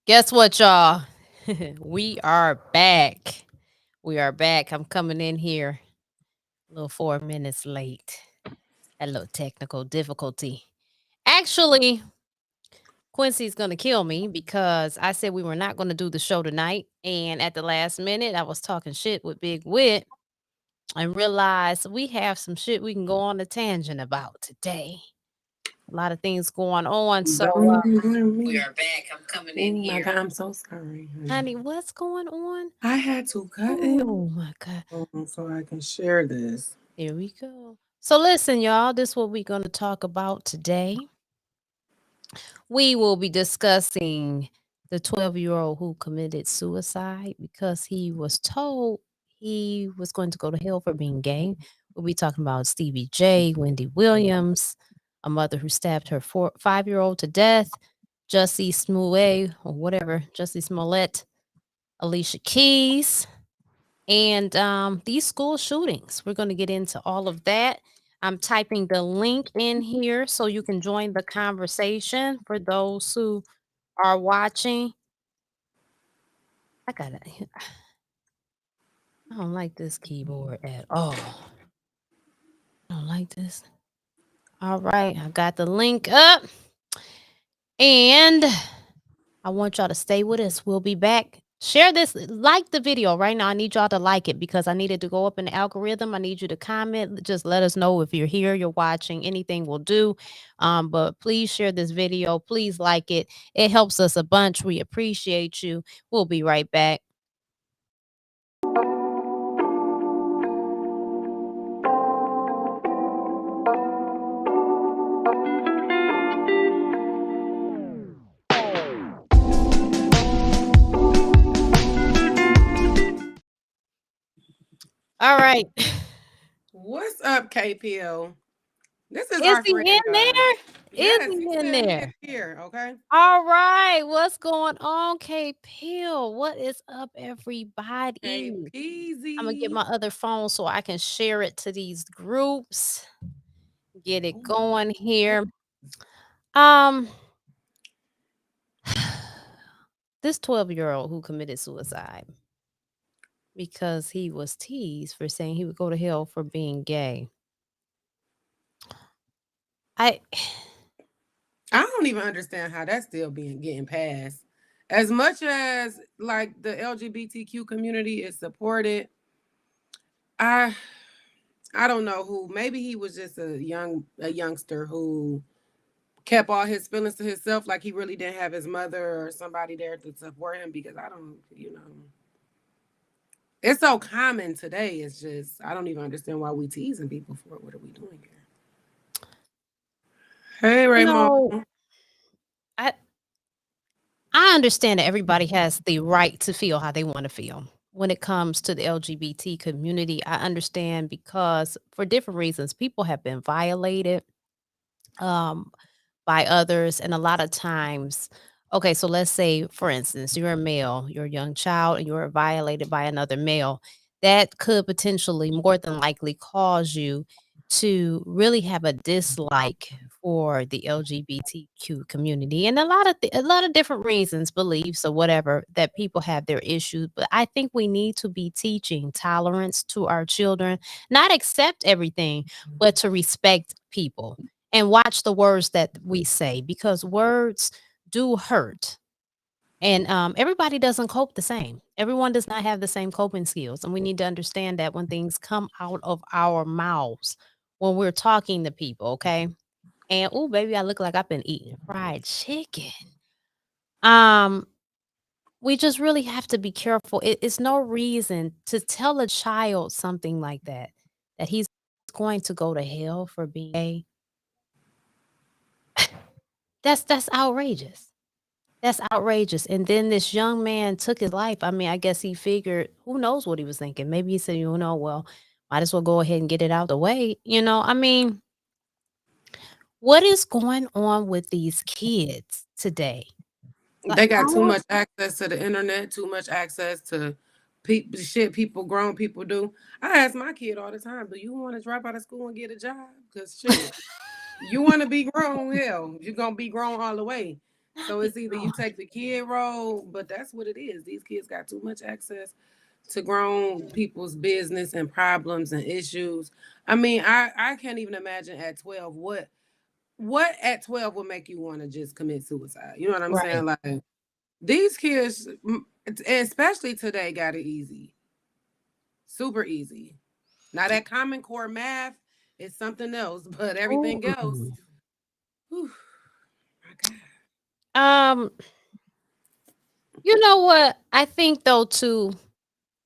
Guess what, y'all? We are back. We are back. I'm coming in here a little 4 minutes late. Had a little technical difficulty. Actually, Quincy's going to kill me because I said we were not going to do the show tonight. And at the last minute, I was talking shit with Big Wit and realized we have some shit we can go on a tangent about today. A lot of things going on. So, Don't blame we me. are back. I'm coming Oh in my here. God, I'm so sorry, Honey, honey. what's going on? I had to cut it Oh my God. so I can share this. Here we go. So listen, y'all, this is what we're going to talk about today. We will be discussing the 12-year-old who committed suicide because he was told he was going to go to hell for being gay. We'll be talking about Stevie J, Wendy Williams, a mother who stabbed her 5-year-old to death, Jussie Smollett or whatever, Jussie Smollett, Alicia Keys, and these school shootings. We're going to get into all of that. I'm typing the link in here so you can join the conversation for those who are watching. I got it. I don't like this keyboard at all. I don't like this. All right, I got the link up. And I want y'all to stay with us. We'll be back. Share this, like the video right now. I need y'all to like it because I need it to go up in the algorithm. I need you to comment. Just let us know if you're here, you're watching. Anything will do. But please share this video. Please like it. It helps us a bunch. We appreciate you. We'll be right back. All right. What's up, KPL? This is Is our he friend. in there? Is Yes, he he in said he is there? here. Okay. All right. What's going on, K Pill? What is up, Hey, everybody? I'm gonna get Peasy. my other phone so I can share it to these groups. Get it Oh my going God. here. Um, this 12-year-old who committed suicide because he was teased for saying he would go to hell for being gay. I I don't even understand how that's still being getting passed. As much as like the LGBTQ community is supported, I I don't know who. Maybe he was just a youngster who kept all his feelings to himself, like he really didn't have his mother or somebody there to support him. Because I don't, it's so common today. It's just I don't even understand why we teasing people for it. What are we doing here? Hey, you Raymond. know, I I understand that everybody has the right to feel how they want to feel. When it comes to the LGBT community, I understand because for different reasons, people have been violated um, by others. And a lot of times, okay, so let's say, for instance, you're a male, you're a young child, and you're violated by another male. That could potentially, more than likely, cause you to really have a dislike for the LGBTQ community, and a lot of different reasons, beliefs, or whatever that people have their issues. But I think we need to be teaching tolerance to our children, not accept everything, but to respect people and watch the words that we say because words do hurt. And everybody doesn't cope the same. Everyone does not have the same coping skills. And we need to understand that when things come out of our mouths, when we're talking to people, okay? And oh, baby, I look like I've been eating fried chicken. Um, we just really have to be careful. It's no reason to tell a child something like that he's going to go to hell for being gay. That's outrageous. That's outrageous. And then this young man took his life. I mean, I guess he figured, who knows what he was thinking. Maybe he said, well, might as well go ahead and get it out the way. I mean, what is going on with these kids today? Like, They got too much access to the internet, too much access to shit people, grown people do. I ask my kid all the time, do you want to drop out of school and get a job? Because shit, you want to be grown, hell, you're going to be grown all the way. Not So it's either you because take the kid role, but that's what it is. These kids got too much access to grown people's business and problems and issues. I mean, I can't even imagine at 12 what at 12 would make you want to just commit suicide. You know what I'm right. saying? Like these kids, especially today, got it easy, super easy. Now that Common Core math is something else, but everything else, Ooh. whew, my God. Um, you know what? I think though too,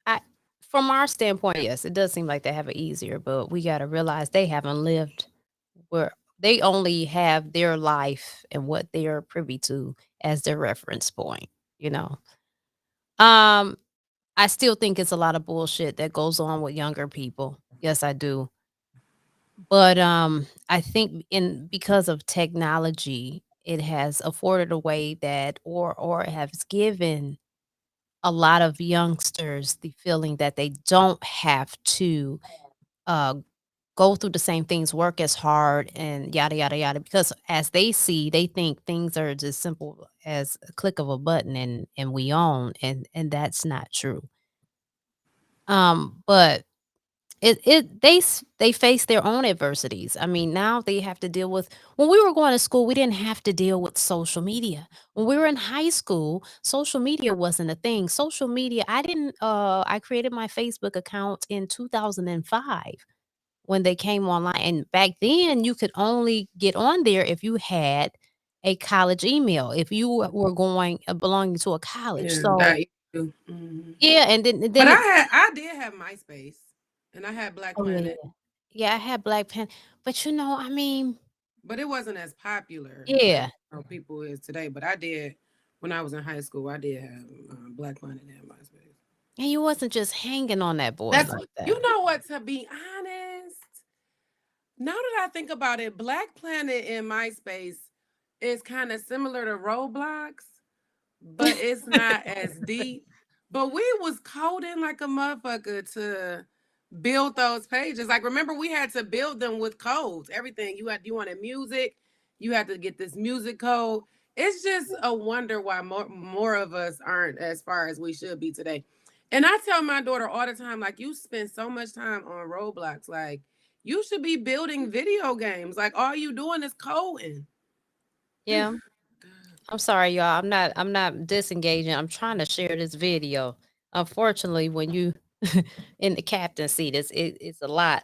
I from our standpoint, yes, it does seem like they have it easier, but we gotta realize they haven't lived where they only have their life and what they are privy to as their reference point, you know. Um, I still think it's a lot of bullshit that goes on with younger people. Yes, I do. But I think in because of technology, it has afforded a way that or it has given a lot of youngsters the feeling that they don't have to uh go through the same things, work as hard and yada yada yada because as they see, they think things are just simple as a click of a button and we own and that's not true. But they face their own adversities. I mean, now they have to deal with when we were going to school, we didn't have to deal with social media. When we were in high school, social media wasn't a thing. Social media, I created my Facebook account in 2005 when they came online. And back then you could only get on there if you had a college email, if you were going belonging to a college. Yeah, So that you. Mhm. yeah, and then But it I did have MySpace, and I had Black oh yeah, Planet, yeah. Yeah, I had Black Pen but, I mean but it wasn't as popular as yeah, people is today. But I did when I was in high school. I did have Black Planet and MySpace. and you wasn't just hanging on that boy That's like you that. know what. To be honest, now that I think about it, Black Planet and MySpace is kind of similar to Roblox, but it's not as deep. But we was coding like a motherfucker to build those pages. Like remember we had to build them with codes. Everything you wanted music, you had to get this music code. It's just a wonder why more of us aren't as far as we should be today. And I tell my daughter all the time, like you spend so much time on Roblox, like you should be building video games. Like all you doing is coding. Yeah, I'm sorry, y'all. I'm not disengaging. I'm trying to share this video. Unfortunately, when you in the captain seat, it's a lot.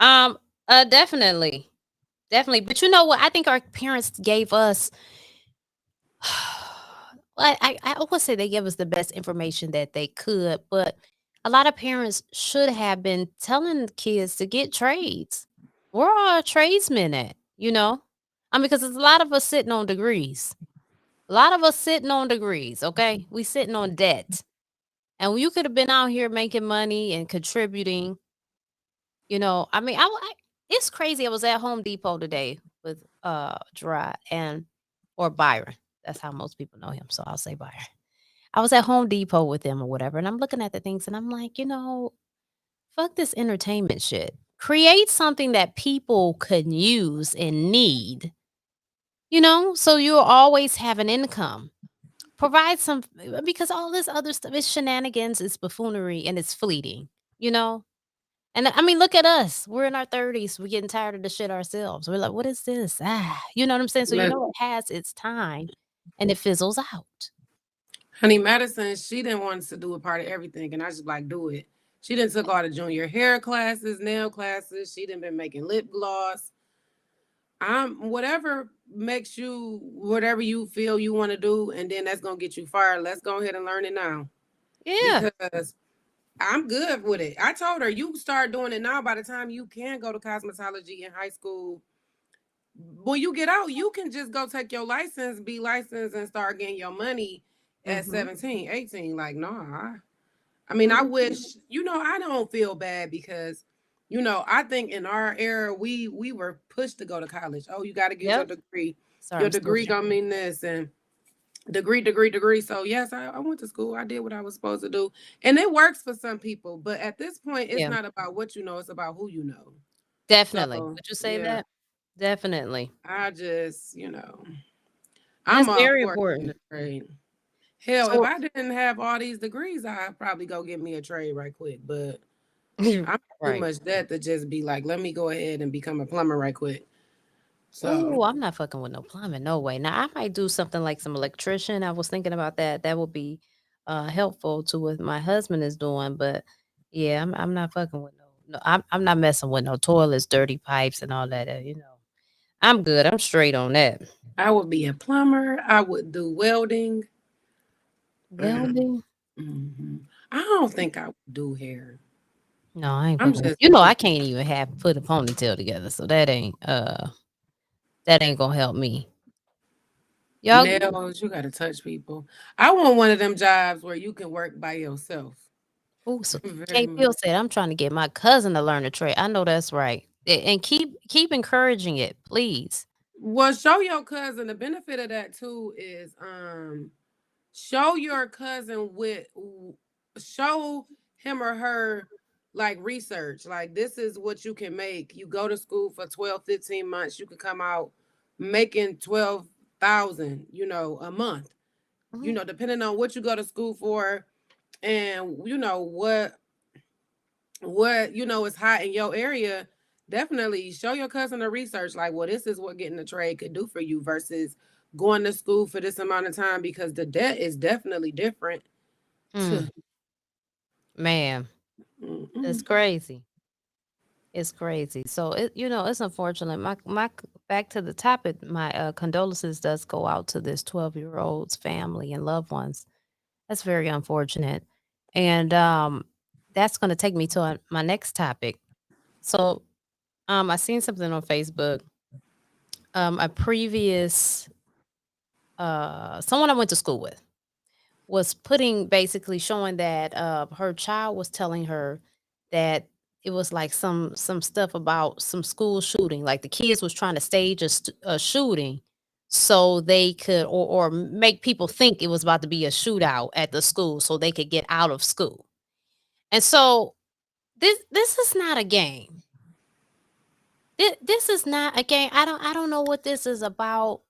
Um, definitely, definitely. But you know what? I think our parents gave us well, I would say they gave us the best information that they could, but a lot of parents should have been telling kids to get trades. Where are our tradesmen at? I mean, because there's a lot of us sitting on degrees. A lot of us sitting on degrees, okay? We sitting on debt. And you could have been out here making money and contributing. I mean, it's crazy. I was at Home Depot today with Gerard and or Byron. That's how most people know him, so I'll say Byron. I was at Home Depot with them or whatever, and I'm looking at the things and I'm like, fuck this entertainment shit. Create something that people could use and need, so you'll always have an income. Provide some because all this other stuff is shenanigans, it's buffoonery, and it's fleeting, you know? And I mean, look at us. We're in our 30s. We're getting tired of the shit ourselves. We're like, what is this? You know what I'm saying? So it has its time and it fizzles out. Honey Madison, she didn't want us to do a part of everything, and I just like do it. She didn't took all the junior hair classes, nail classes. She didn't been making lip gloss. Whatever makes you whatever you feel you want to do, and then that's gonna get you fired. Let's go ahead and learn it now Yeah. because I'm good with it. I told her you start doing it now. By the time you can go to cosmetology in high school, when you get out, you can just go take your license, be licensed, and start getting your money at Mhm. 17, 18. Like, nah. I mean, I Mhm. wish, I don't feel bad because, I think in our era, we were pushed to go to college. Oh, you got to get your Yep. degree. Sorry, Your I'm still degree trying. gonna mean this and degree. So yes, I went to school. I did what I was supposed to do. And it works for some people. But at this point, it's Yeah. not about what you know, it's about who you know. Definitely. So Would you say yeah, that? Definitely. I just, I'm That's all very for getting important. a trade. Hell, if So I didn't have all these degrees, I'd probably go get me a trade right quick. But I'm too right. much that to just be like, let me go ahead and become a plumber right quick. So Oh, I'm not fucking with no plumbing, no way. Now I might do something like some electrician. I was thinking about that. That would be helpful to what my husband is doing, but yeah, I'm not fucking with no. I'm not messing with no toilets, dirty pipes, and all that. I'm good. I'm straight on that. I would be a plumber. I would do welding. Um, Welding? mhm. I don't think I would do hair. No, I ain't I'm fucking with. just I can't even have put a ponytail together, so that ain't gonna help me. Y'all, nails. You got to touch people. I want one of them jobs where you can work by yourself. ooh, so Very K much. Pill said I'm trying to get my cousin to learn a trade. I know that's right. And keep encouraging it, please. Well, show your cousin the benefit of that too is show your cousin with show him or her like research. Like this is what you can make. You go to school for 12, 15 months, you could come out making 12,000, a month. Mhm. Depending on what you go to school for and what is hot in your area. Definitely show your cousin the research, like, well, this is what getting a trade could do for you versus going to school for this amount of time because the debt is definitely different. Mm, man, it's Mm-mm. crazy. It's crazy. So it's unfortunate. Back to the topic. My condolences does go out to this 12-year-old's family and loved ones. That's very unfortunate, and that's going to take me to my next topic. So, I seen something on Facebook. A previous someone I went to school with was putting basically showing that her child was telling her that it was like some stuff about some school shooting, like the kids was trying to stage a shooting so they could or make people think it was about to be a shootout at the school so they could get out of school. And so this is not a game. This is not a game. I don't know what this is about.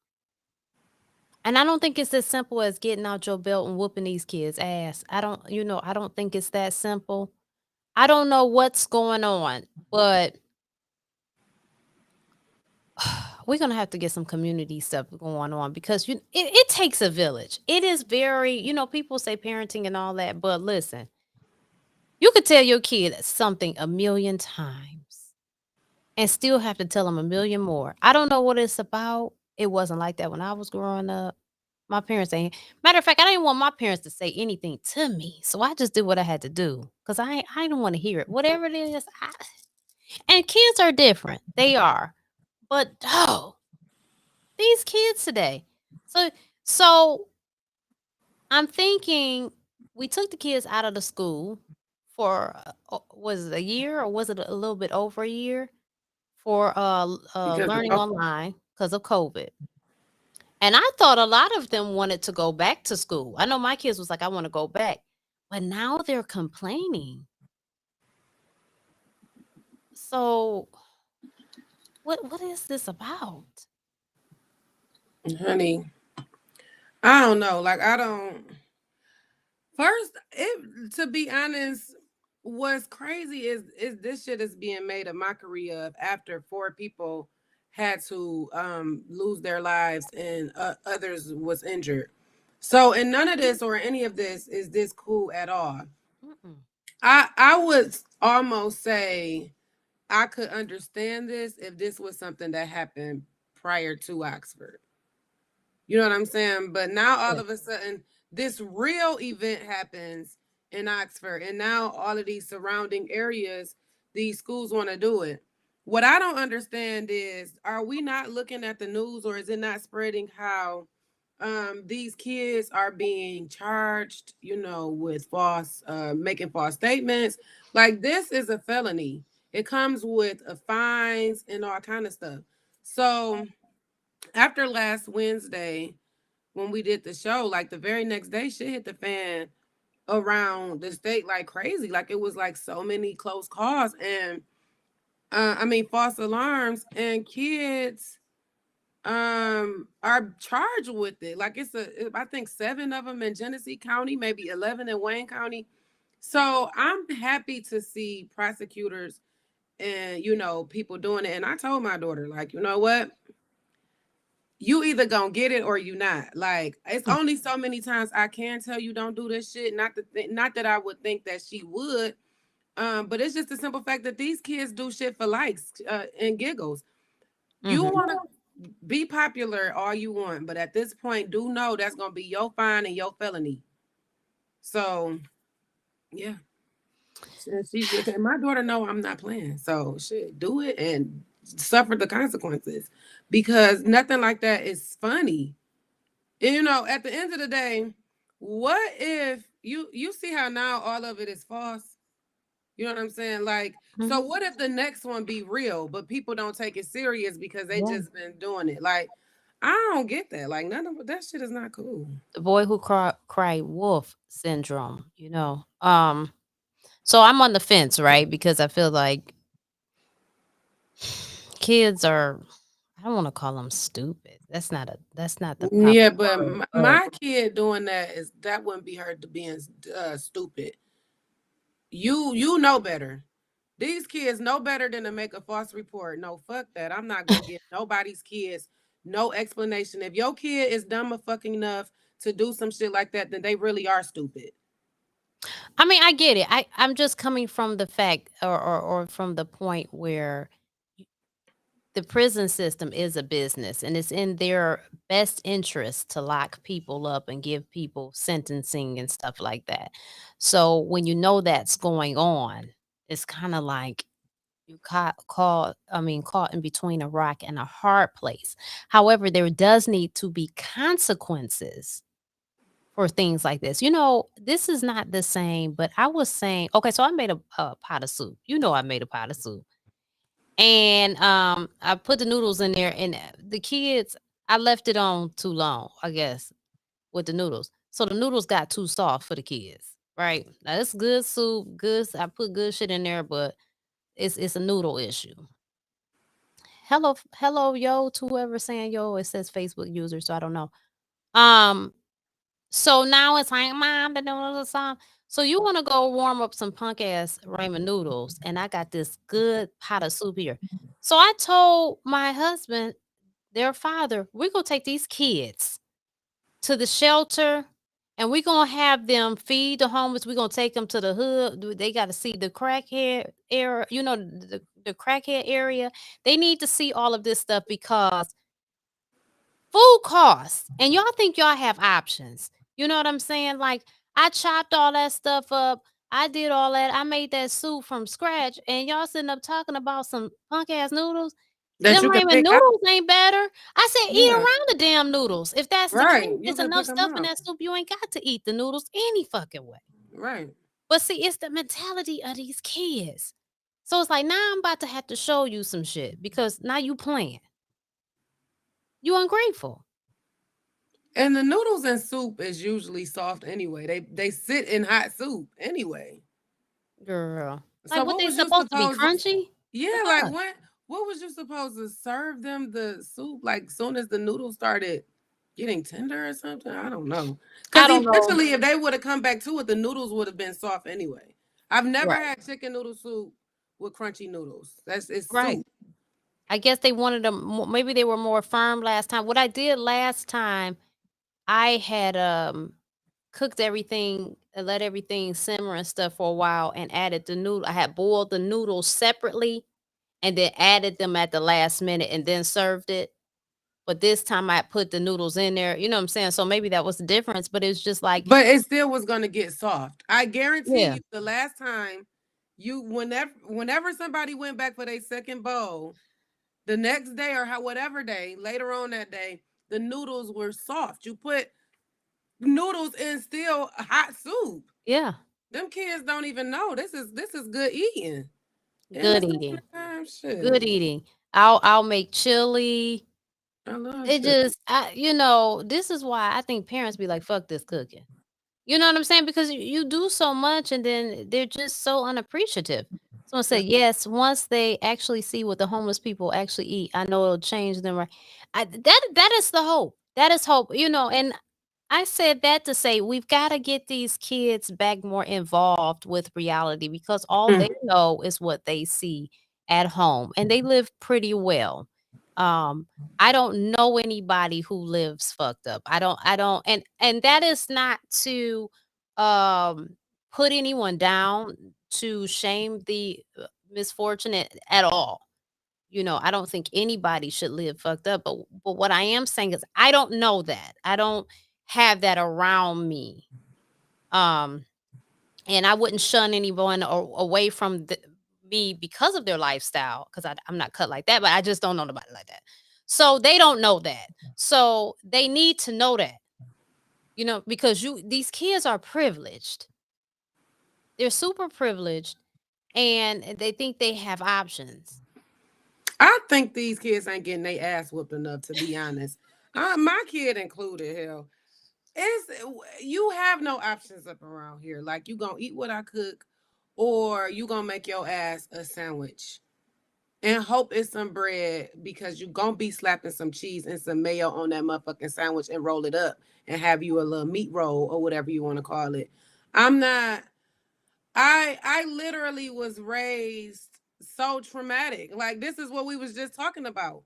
And I don't think it's as simple as getting out your belt and whooping these kids' ass. I don't think it's that simple. I don't know what's going on, but we're gonna have to get some community stuff going on because it takes a village. It is very, people say parenting and all that, but listen, you could tell your kid something a million times and still have to tell them a million more. I don't know what it's about. It wasn't like that when I was growing up. My parents ain't matter of fact, I didn't want my parents to say anything to me, so I just did what I had to do because I didn't wanna hear it. Whatever it is, and kids are different, they are, but, oh, these kids today. So so I'm thinking we took the kids out of the school for, was it a year or was it a little bit over a year for, Because learning of online because of COVID. And I thought a lot of them wanted to go back to school. I know my kids was like, "I wanna go back." But now they're complaining. So, what is this about? honey, I don't know. Like I don't. First, it to be honest, what's crazy is this shit is being made a mockery of after four people had to lose their lives and others was injured. So, in none of this or any of this is this cool at all. Mm-mm. I would almost say I could understand this if this was something that happened prior to Oxford. You know what I'm saying? But now all Yeah. of a sudden, this real event happens in Oxford, and now all of these surrounding areas, these schools want to do it. What I don't understand is, are we not looking at the news, or is it not spreading how these kids are being charged, with making false statements? Like this is a felony. It comes with fines and all kind of stuff. So after last Wednesday, when we did the show, like the very next day, shit hit the fan around the state like crazy. Like it was like so many close calls and I mean false alarms and kids are charged with it. Like I think 7 of them in Genesee County, maybe 11 in Wayne County. So I'm happy to see prosecutors and people doing it. And I told my daughter, like, you know what? You either gonna get it or you not. Like, it's Mm. only so many times I can tell you don't do this shit. Not that I would think that she would. But it's just the simple fact that these kids do shit for likes and giggles. You Mhm. want to be popular all you want, but at this point, do know that's gonna be your fine and your felony. So yeah, she's and my daughter know I'm not playing. So shit, do it and suffer the consequences because nothing like that is funny. And, at the end of the day, what if you see how now all of it is false? You know what I'm saying? Like, so Mhm. what if the next one be real, but people don't take it serious because they Yeah. just been doing it? Like, I don't get that. Like, none of that shit is not cool. The boy who cried wolf syndrome, you know. So I'm on the fence, right? Because I feel like kids are, I don't want to call them stupid. That's not the proper Yeah, but word, but my kid doing that wouldn't be her to being stupid. You know better. These kids know better than to make a false report. No, fuck that. I'm not gonna give nobody's kids no explanation. If your kid is dumb or fucking enough to do some shit like that, then they really are stupid. I mean, I get it. I'm just coming from the fact or from the point where the prison system is a business and it's in their best interest to lock people up and give people sentencing and stuff like that. So when you know that's going on, it's kind of like you caught in between a rock and a hard place. However, there does need to be consequences for things like this. This is not the same, but I was saying, okay, so I made a pot of soup. I made a pot of soup. And, I put the noodles in there, and, the kids, I left it on too long, I guess, with the noodles. So the noodles got too soft for the kids, right? Now it's good soup, I put good shit in there, but it's a noodle issue. Hello, yo, to whoever's saying yo, it says Facebook user, so I don't know. Um, so now it's like, "Mom, the noodles are soft." So you wanna go warm up some punk ass ramen noodles, and I got this good pot of soup here. So I told my husband, their father, "We're gonna take these kids to the shelter, and we're gonna have them feed the homeless. We're gonna take them to the hood. They gotta see the crackhead area, the crackhead area. They need to see all of this stuff because food costs, and y'all think y'all have options. You know what I'm saying? Like, I chopped all that stuff up. I did all that. I made that soup from scratch, and y'all sitting up talking about some punk ass noodles. That Them you can ramen pick out. noodles ain't better. I said, eat Yeah, around the damn noodles. If that's the case, right. You there's can enough pick them stuff in out. that soup. You ain't got to eat the noodles any fucking way. Right. But see, it's the mentality of these kids. So it's like, now I'm about to have to show you some shit because now you playing. You ungrateful. And the noodles and soup is usually soft anyway. They sit in hot soup anyway. Girl. So Like, what what they was you supposed to be supposed? crunchy? The Yeah, like fuck? what was you supposed to serve them the soup like soon as the noodles started getting tender or something? I don't know. I Because don't know. eventually if they would have come back to it, the noodles would have been soft anyway. I've never Right, had chicken noodle soup with crunchy noodles. It's right. soup. I guess they wanted them maybe they were more firm last time. What I did last time, I had, cooked everything and let everything simmer and stuff for a while and added the noodle I had boiled the noodles separately and then added them at the last minute and then served it. But this time I put the noodles in there, you know what I'm saying? So maybe that was the difference, but it's just like, But it still was gonna get soft. I guarantee yeah, you the last time whenever somebody went back for their second bowl, the next day or whatever day, later on that day, the noodles were soft. You put noodles in still hot soup. yeah, Them kids don't even know this is good eating in the good eating. summertime. Good Shit, eating. I'll make chili. I love It chili. just this is why I think parents be like, "Fuck this cooking." You know what I'm saying? Because you do so much and then they're just so unappreciative. So I say yes. Once they actually see what the homeless people actually eat, I know it'll change them. Right? That is the hope. That is hope. And I said that to say we've got to get these kids back more involved with reality because all they Mm. know is what they see at home, and they live pretty well. Um, I don't know anybody who lives fucked up. I don't, and that is not to um put anyone down, to shame the misfortunate at all. I don't think anybody should live fucked up, but what I am saying is I don't know that. I don't have that around me. Um and I wouldn't shun anyone or away from me because of their lifestyle, because I'm not cut like that, but I just don't know nobody like that. So they don't know that. So they need to know that, because these kids are privileged. They're super privileged, and they think they have options. I think these kids ain't getting their ass whooped enough, to be honest. My kid included, hell. It's you have no options up around here. Like you gonna eat what I cook, or you gonna make your ass a sandwich and hope it's some bread because you gonna be slapping some cheese and some mayo on that motherfucking sandwich and roll it up and have you a little meat roll or whatever you want to call it. I'm not. I literally was raised so traumatic. Like this is what we was just talking about.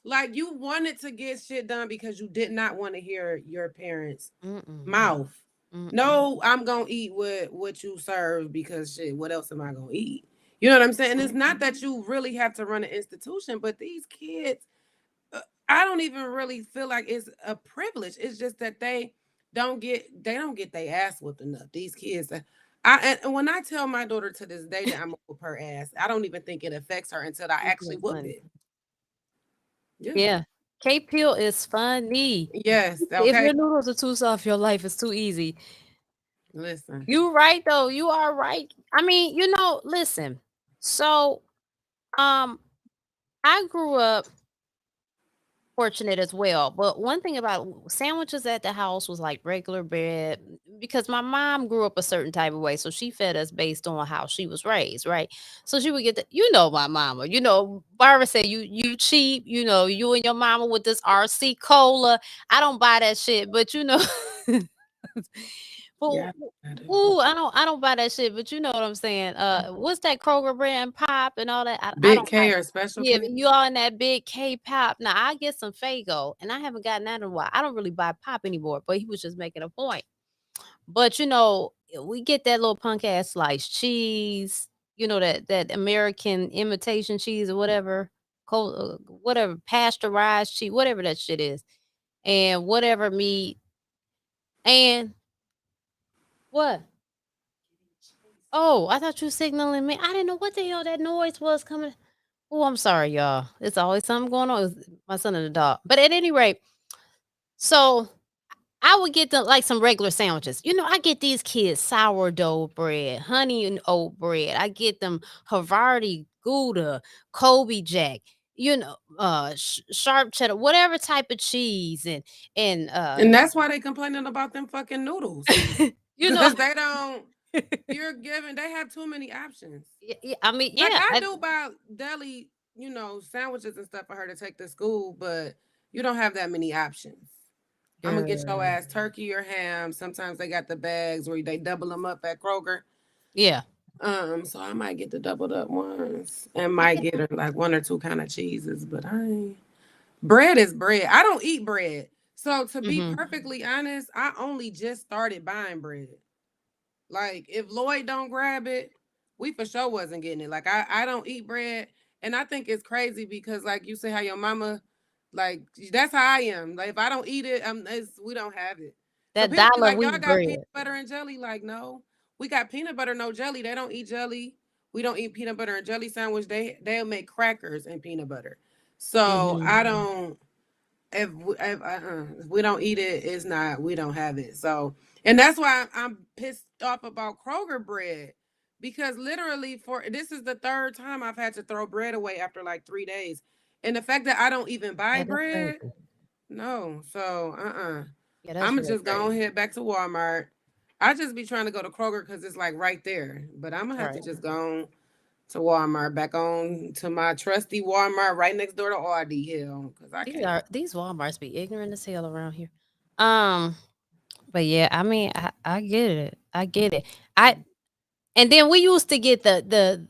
Like you wanted to get shit done because you did not want to hear your parents' Mm-mm, mouth. mm-mm. No, I'm gonna eat what you serve because shit, what else am I gonna eat? You know what I'm saying? It's not that you really have to run an institution, but these kids, uh, I don't even really feel like it's a privilege. It's just that they don't get their ass whooped enough. These kids, and when I tell my daughter to this day that I'm gonna whoop her ass, I don't even think it affects her until I It's actually not whoop funny. it. Yeah. Yeah. Cape Peel is funny. Yes. If Okay. your noodles are too soft, your life is too easy. Listen. You right though. You are right. I mean, listen. So, um, I grew up fortunate as well. But one thing about sandwiches at the house was like regular bread, because my mom grew up a certain type of way. So she fed us based on how she was raised, right? So she would get my mama, Barbara said, you cheap, you and your mama with this RC cola. I don't buy that shit, but Well, Yeah. I do. ooh, I don't buy that shit, but you know what I'm saying. What's that Kroger brand pop and all that? I Big don't buy K or that. Special Yeah, K? you all in that big K pop. Now I get some Fago, and I haven't gotten that in a while. I don't really buy pop anymore, but he was just making a point. But we get that little punk ass sliced cheese. That American imitation cheese or whatever, whatever pasteurized cheese, whatever that shit is, and whatever meat and what. Oh, I thought you were signaling me. I didn't know what the hell that noise was coming. Oh, I'm sorry, y'all. It's always something going on with my son and the dog. But at any rate, so I would get them like some regular sandwiches. I get these kids sourdough bread, honey and oat bread. I get them Havarti, Gouda, Kobe Jack, sharp cheddar, whatever type of cheese, and And that's why they complaining about them fucking noodles. you know, Because they don't, they have too many options. I mean, Like yeah, I do buy deli, sandwiches and stuff for her to take to school, but you don't have that many options. I'm gonna get your girl, ass turkey or ham. Sometimes they got the bags where they double them up at Kroger. yeah. So I might get the doubled up ones and might get her like one or two kind of cheeses, but bread is bread. I don't eat bread. So to be Hmm. perfectly honest, I only just started buying bread. Like if Lloyd don't grab it, we for sure wasn't getting it. Like I don't eat bread, and I think it's crazy because like you say how your mama, like that's how I am. Like if I don't eat it, we don't have it. So That people be dollar like, y'all wheat got peanut bread. butter and jelly? Like no, we got peanut butter, no jelly. They don't eat jelly. We don't eat peanut butter and jelly sandwich. They'll make crackers and peanut butter. So Mhm. I don't. If we don't eat it, it's not. We don't have it. So, and that's why I'm pissed off about Kroger bread because literally for this is the third time I've had to throw bread away after like 3 days, and the fact that I don't even buy Yeah, that's bread, crazy. no. So, Yeah, that's I'm gonna real just go crazy. and head back to Walmart. I just be trying to go to Kroger because it's like right there, but I'm gonna have to Right. just go to Walmart, back on to my trusty Walmart right next door to Aldi Hill, because I can't. These Walmarts be ignorant as hell around here. Um, but yeah, I mean, I get it. I get it. I and then we used to get the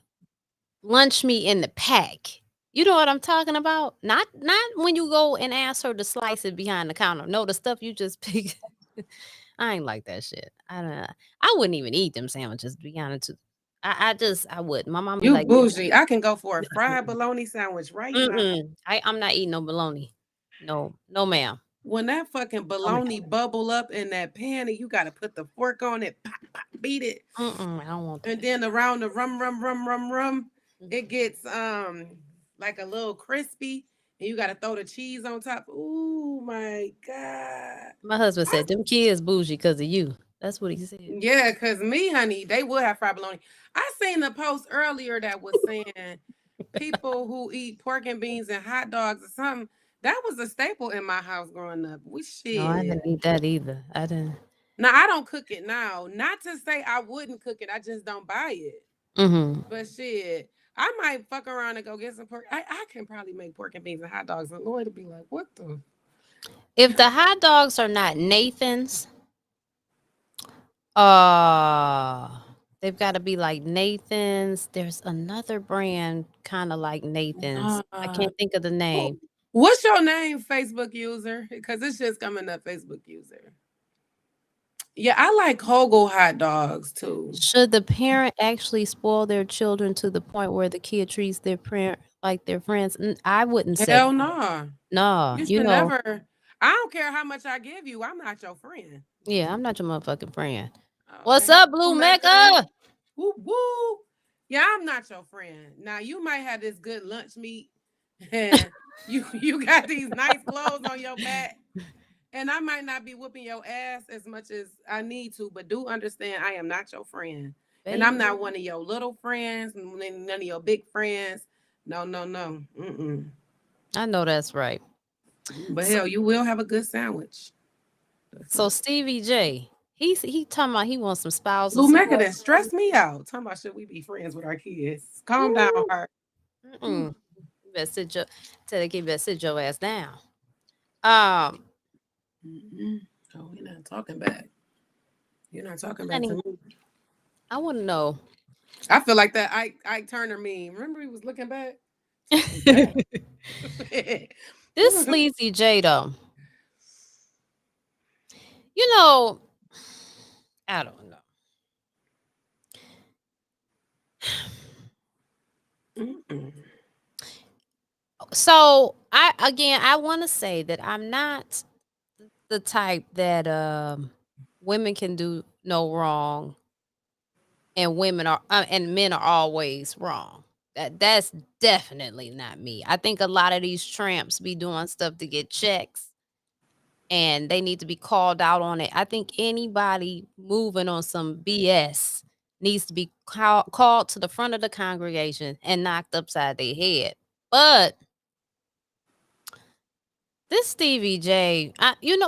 lunch meat in the pack. You know what I'm talking about? Not when you go and ask her to slice it behind the counter. No, the stuff you just pick. I ain't like that shit. I don't. I wouldn't even eat them sandwiches. To be honest, I wouldn't. My mom be You like, bougie. I can go for a fried bologna sandwich right now. I'm not eating no bologna. No, no, ma'am. When that fucking No, ma'am. bologna bubble up in that pan and you got to put the fork on it, pop, pop, beat it. I don't want that. And then around the rum, Mhm. it gets like a little crispy, and you got to throw the cheese on top. Ooh my God. My husband said them kids bougie because of you. That's what he said. Yeah, because me, honey, they would have fried bologna. I seen a post earlier that was saying people who eat pork and beans and hot dogs or something. That was a staple in my house growing up. We No, I shit. didn't eat that either. I didn't. Now I don't cook it now. Not to say I wouldn't cook it. I just don't buy it. Mm-hmm. But shit, I might fuck around and go get some pork. I can probably make pork and beans and hot dogs, and Lloyd will be like, "What the?" If the hot dogs are not Nathan's, uh they've got to be like Nathan's. There's another brand kind of like Nathan's. I can't think of the name. What's your name, Facebook user? Because this shit's coming up, Facebook user. Yeah, I like Hogle hot dogs too. Should the parent actually spoil their children to the point where the kid treats their parent like their friends? I wouldn't say Hell no. no. You You should know, never. I don't care how much I give you. I'm not your friend. yeah, I'm not your motherfucking friend. Okay. What's up, Blue Mecca? Woo woo. Yeah, I'm not your friend. Now you might have this good lunch meat, and you got these nice clothes on your back, and I might not be whooping your ass as much as I need to, but do understand I am not your friend, and I'm not one of your little friends, none of your big friends. No, no, no. Mm-mm. I know that's right. But So, hell, you will have a good sandwich. so Stevie J, he talking about he wants some spousal Blue Mecca support. that stressed me out. Talking about should we be friends with our kids? Calm down, heart. You better sit your tell the kid better sit your ass down. Um, Oh, we're not talking back. You're not talking back to honey, me. I want to know. I feel like that Ike Turner meme. Remember he was looking back? Talking back. This Sleazy J though, you know, I don't know. So I want to say that I'm not the type that women can do no wrong and women are and men are always wrong. That's definitely not me. I think a lot of these tramps be doing stuff to get checks and they need to be called out on it. I think anybody moving on some BS needs to be called to the front of the congregation and knocked upside their head. But this Stevie J,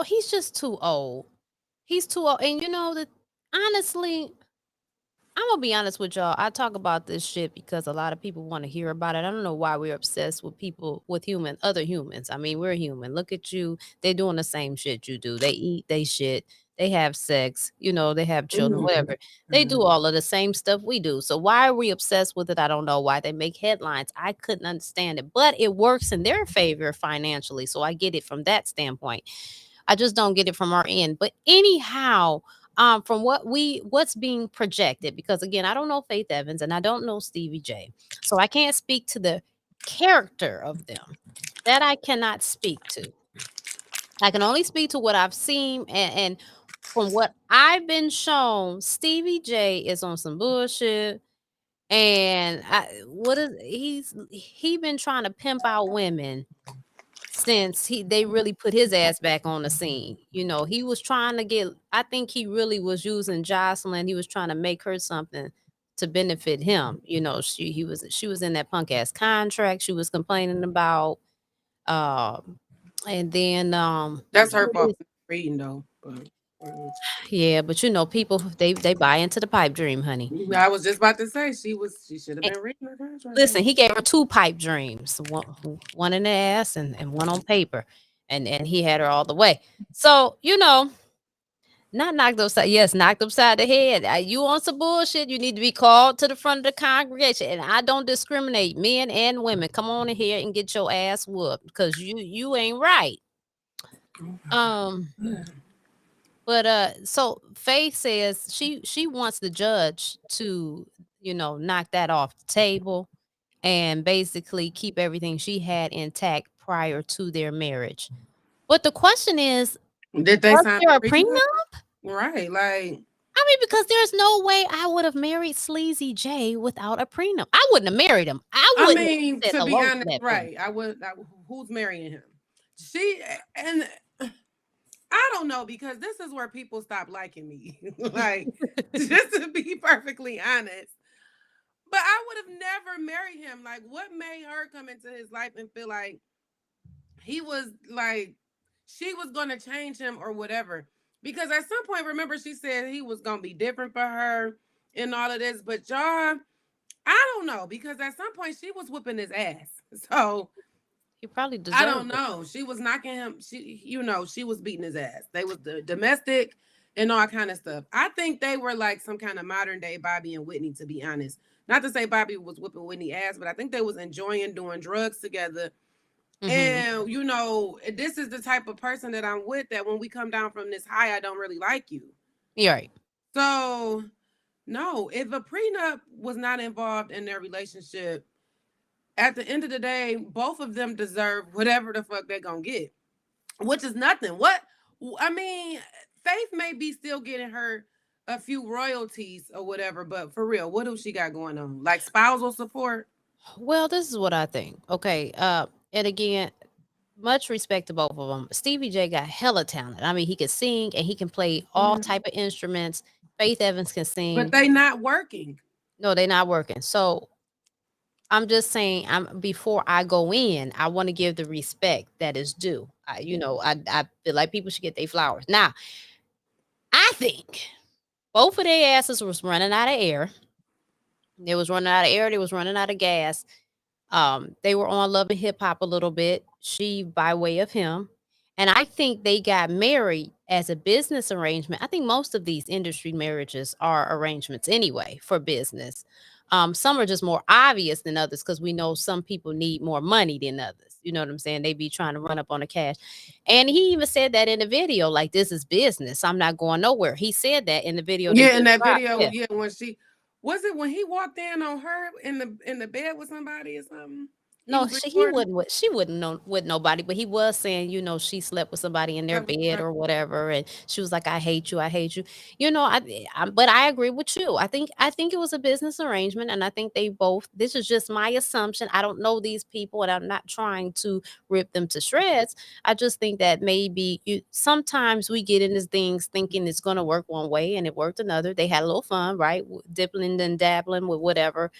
he's just too old. He's too old. And you know that honestly, I'm gonna be honest with y'all. I talk about this shit because a lot of people want to hear about it. I don't know why we're obsessed with people, with other humans. I mean, we're human. Look at you. They're doing the same shit you do. They eat, they shit, they have sex, they have children, whatever. They do all of the same stuff we do. So why are we obsessed with it? I don't know why they make headlines. I couldn't understand it, but it works in their favor financially. So I get it from that standpoint. I just don't get it from our end. But anyhow, from what's being projected, because again, I don't know Faith Evans and I don't know Stevie J, so I can't speak to the character of them. That I cannot speak to. I can only speak to what I've seen, and from what I've been shown, Stevie J is on some bullshit. And he been trying to pimp out women since they really put his ass back on the scene. He was trying to I think he really was using Jocelyn. He was trying to make her something to benefit him. She was in that punk ass contract she was complaining about. And then That's her fault for reading though. But Mm. Yeah, but people they buy into the pipe dream, honey. I was just about to say she should have And been reading her contract. listen, he gave her two pipe dreams, one in the ass and one on paper, and he had her all the way. So not knocked upside. Yes, knocked upside the head. You on some bullshit? You need to be called to the front of the congregation. And I don't discriminate, men and women. Come on in here and get your ass whooped because you ain't right. Um, but so Faith says she wants the judge to knock that off the table and basically keep everything she had intact prior to their marriage. But the question is, Did they was sign there a a prenup? Right, like. I mean, because there's no way I would have married Sleazy J without a prenup. I wouldn't have married him. I I wouldn't mean, have said to be hello to honest, that man. right? Who's marrying him? She and I don't know because this is where people stop liking me. Like, just to be perfectly honest. But I would have never married him. Like, what made her come into his life and feel like he was like she was gonna change him or whatever? Because at some point, remember, she said he was gonna be different for her and all of this. But y'all, I don't know because at some point she was whooping his ass. So He probably I deserved don't it. know. She was knocking him. She was beating his ass. They was the domestic and all kind of stuff. I think they were like some kind of modern day Bobby and Whitney, to be honest. Not to say Bobby was whooping Whitney ass, but I think they was enjoying doing drugs together. And this is the type of person that I'm with. That when we come down from this high, I don't really like you. You're right. So no, if a prenup was not involved in their relationship, at the end of the day, both of them deserve whatever the fuck they're gonna get, which is nothing. What I mean, Faith may be still getting her a few royalties or whatever, but for real, what do she got going on? Like spousal support? Well, this is what I think. Okay. And again, much respect to both of them. Stevie J got hella talent. I mean, he can sing and he can play all type of instruments. Faith Evans can But sing. they not working. No, they're not working. So I'm just saying, before I go in, I want to give the respect that is due. I feel like people should get their flowers. Now, I think both of their asses was running out of air. They was running out of air. They was running out of gas. They were on Love and Hip Hop a little bit. She by way of him. And I think they got married as a business arrangement. I think most of these industry marriages are arrangements anyway for business. Some are just more obvious than others because we know some people need more money than others. You know what I'm saying? They be trying to run up on the cash. And he even said that in the video, like, this is business. I'm not going nowhere. He said that in the video. Yeah, in that video, Yeah. when she was it when he walked in on her in the bed with somebody or something? No, he wouldn't she wouldn't know with nobody, but he was saying, she slept with somebody in their bed or whatever, and she was like, "I hate you, I hate you." But I agree with you. I think it was a business arrangement, and I think they both. This is just my assumption. I don't know these people, and I'm not trying to rip them to shreds. I just think that maybe sometimes we get into things thinking it's going to work one way, and it worked another. They had a little fun, right? Dipping and dabbling with whatever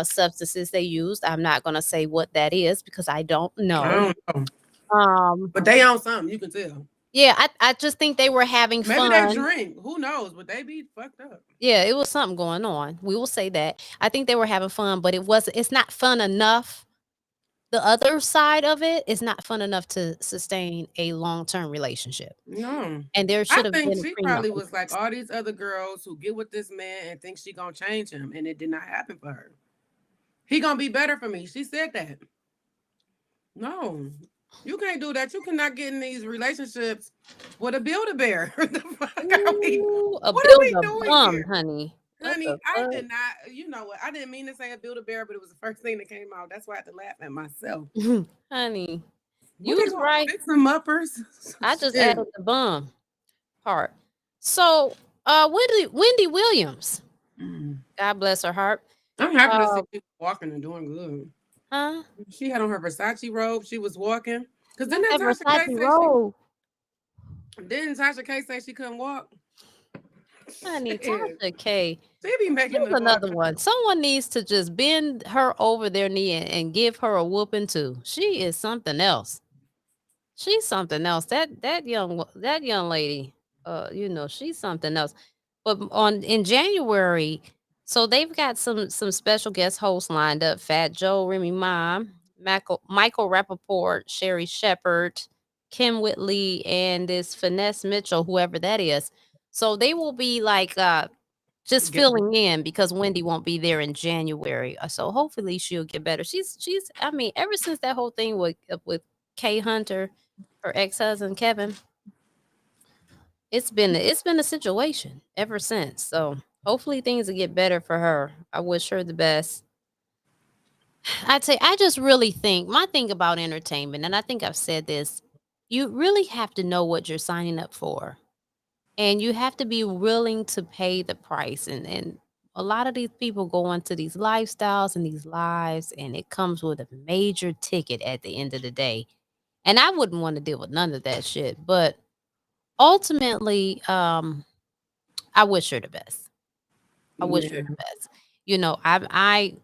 substances they used. I'm not going to say what that is because I don't know. I don't know. But they on something, you can tell. Yeah, I just think they were having fun. Maybe they drink. Who knows? But they be fucked up. Yeah, it was something going on. We will say that. I think they were having fun, but it's not fun enough. The other side of it is not fun enough to sustain a long-term relationship. No. And there should have been she probably was like all these other girls who get with this man and think she gonna change him, and it did not happen for her. He gonna be better for me. She said that. No, you can't do that. You cannot get in these relationships with a Build-A-Bear. The fuck are we? What are we doing here? honey? Honey, I did not. You know what? I didn't mean to say a Build-A-Bear, but it was the first thing that came out. That's why I had to laugh at myself. Honey, you was right. Some uppers. I just added the bum part. So, Wendy Williams. God bless her heart. I'm happy to see people walking and doing good. Huh? She had on her Versace robe. She was walking. Because didn't Tasha K say she couldn't walk? Honey, Tasha K. She be making another one. Someone needs to just bend her over their knee and give her a whooping too. She is something else. She's something else. That young lady. she's something else. But on in January, so they've got some special guest hosts lined up: Fat Joe, Remy Ma, Michael Rappaport, Sherry Shepherd, Kim Whitley, and this Finesse Mitchell, whoever that is. So they will be like just Get filling in because Wendy won't be there in January. So hopefully she'll get better. She's I mean, ever since that whole thing with Kay Hunter, her ex-husband Kevin, it's been a situation ever since. So hopefully things will get better for her. I wish her the best. I'd say I just really think my thing about entertainment, and I think I've said this, you really have to know what you're signing up for. And you have to be willing to pay the price. And a lot of these people go into these lifestyles and these lives, and it comes with a major ticket at the end of the day. And I wouldn't want to deal with none of that shit. But ultimately, I wish her the best. I wish her yeah. the best. I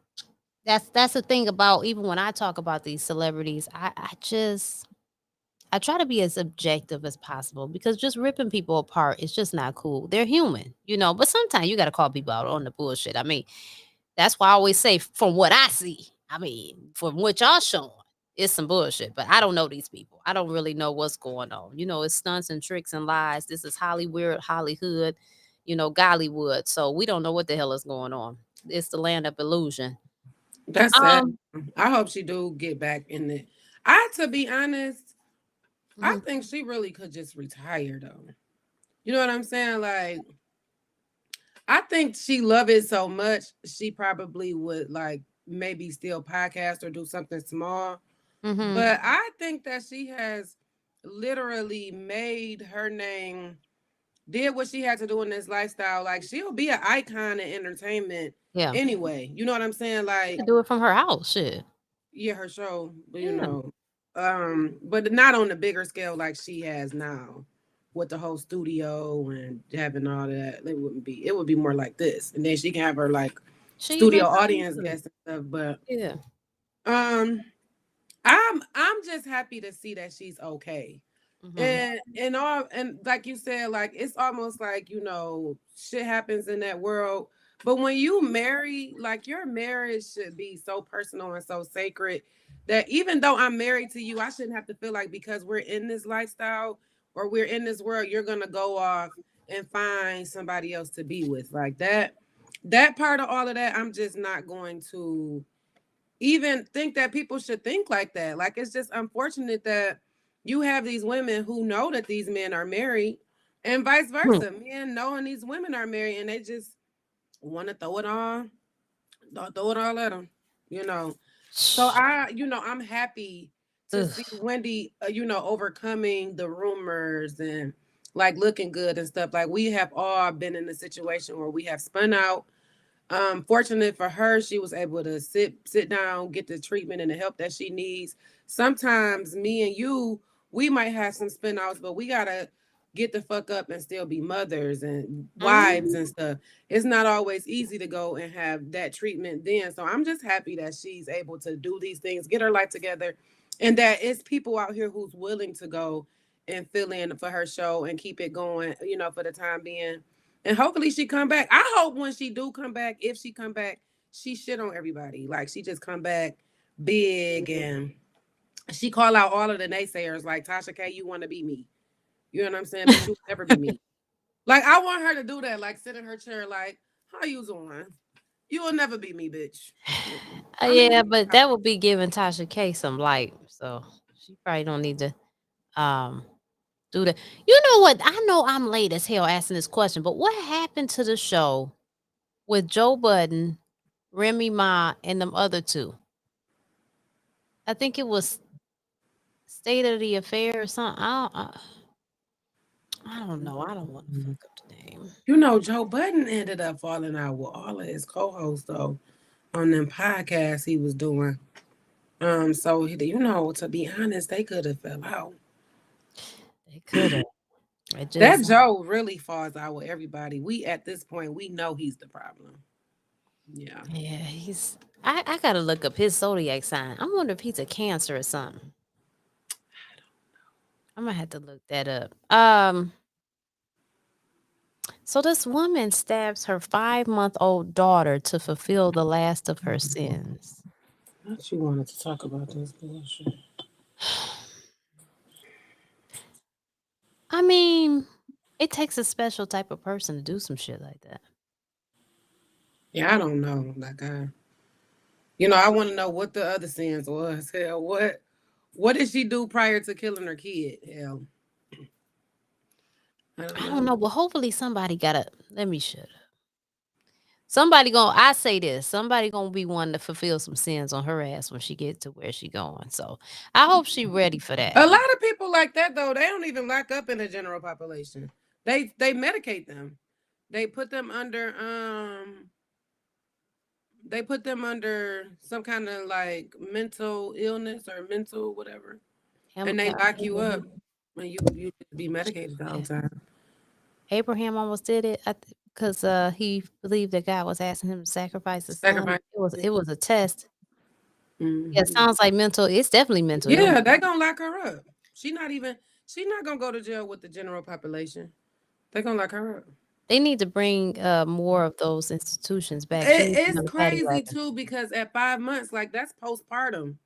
that's the thing about even when I talk about these celebrities, I try to be as objective as possible because just ripping people apart is just not cool. They're human. But sometimes you got to call people out on the bullshit. I mean, that's why I always say, from what I see, I mean, from what y'all showing, it's some bullshit. But I don't know these people. I don't really know what's going on. It's stunts and tricks and lies. This is Hollywood, Gollywood. So we don't know what the hell is going on. It's the land of illusion. That's sad. Um, I hope she do get back in it. To be honest, I mhm, think she really could just retire though. You know what I'm saying? Like, I think she love it so much, she probably would like maybe still podcast or do something small. mhm, But I think that she has literally made her name, did what she had to do in this lifestyle. Like, she'll be an icon in entertainment yeah, anyway. You know what I'm saying? she Like, could do it from her house. Shit. yeah, her show, Yeah. but not on the bigger scale like she has now with the whole studio and having all that. It would be more like this. And then she can have her like She even studio trying audience to. guests and stuff. But Yeah. um I'm just happy to see that she's okay. Mhm. And like you said, like it's almost like, shit happens in that world. But when you marry, like your marriage should be so personal and so sacred that even though I'm married to you, I shouldn't have to feel like because we're in this lifestyle or we're in this world, you're gonna go off and find somebody else to be with. Like that part of all of that, I'm just not going to even think that people should think like that. Like it's just unfortunate that you have these women who know that these men are married and vice Hmm. versa. Men knowing these women are married and they just want to throw it on, throw it all at them, you know. So I'm happy to see Ugh. Wendy, overcoming the rumors and like looking good and stuff. Like we have all been in a situation where we have spun out. Fortunate for her, she was able to sit down, get the treatment and the help that she needs. Sometimes me and you, we might have some spin-offs, but we gotta get the fuck up and still be mothers and wives Mhm. and stuff. It's not always easy to go and have that treatment then. So I'm just happy that she's able to do these things, get her life together, and that it's people out here who's willing to go and fill in for her show and keep it going, for the time being, and hopefully she come back. I hope when she do come back, if she come back, she shit on everybody. Like she just come back big and she call out all of the naysayers like Tasha K, you want to be me. You know what I'm saying? Bitch, you'll never be me. Like I want her to do that, like sit in her chair, like, how you doing? You will never be me, bitch. I mean, Yeah, but that would be giving Tasha K some light. So she probably don't need to um do that. You know what? I know I'm late as hell asking this question, but what happened to the show with Joe Budden, Remy Ma, and them other two? I think it was State of the Affair or something. I don't know. I don't want to fuck up the name. Joe Budden ended up falling out with all of his co-hosts though on them podcasts he was doing. So to be honest, they could have fell out. They could have. It That just Joe really falls out with everybody. We at this point we know he's the problem. Yeah. yeah, I gotta look up his zodiac sign. I wonder if he's a Cancer or something. I'm gonna have to look that up. So this woman stabs her 5-month-old daughter to fulfill the last of her sins. Not you wanted to talk about this bullshit. I mean, it takes a special type of person to do some shit like that. Yeah, I don't know. I want to know what the other sins was. Hell, what did she do prior to killing her kid? Hell, I don't I don't know. know, but hopefully somebody gotta let me shut up. Somebody gonna I say this, somebody gonna be one to fulfill some sins on her ass when she gets to where she going. So I hope she ready for A that. lot of people like that though, they don't even lock up in the general population. They medicate them. They put them under some kind of like mental illness or mental whatever, Him, and they lock you up when you be medicated the whole time. Abraham almost did it because he believed that God was asking him to sacrifice his son. Sacrifice. It was a test. Yeah, Hmm. sounds like mental. It's definitely mental illness. Yeah, they gonna lock her up. She not gonna go to jail with the general population. They gonna lock her up. They need to bring more of those institutions back. She needs It's another paddy crazy wagon. too because at 5 months, like that's postpartum.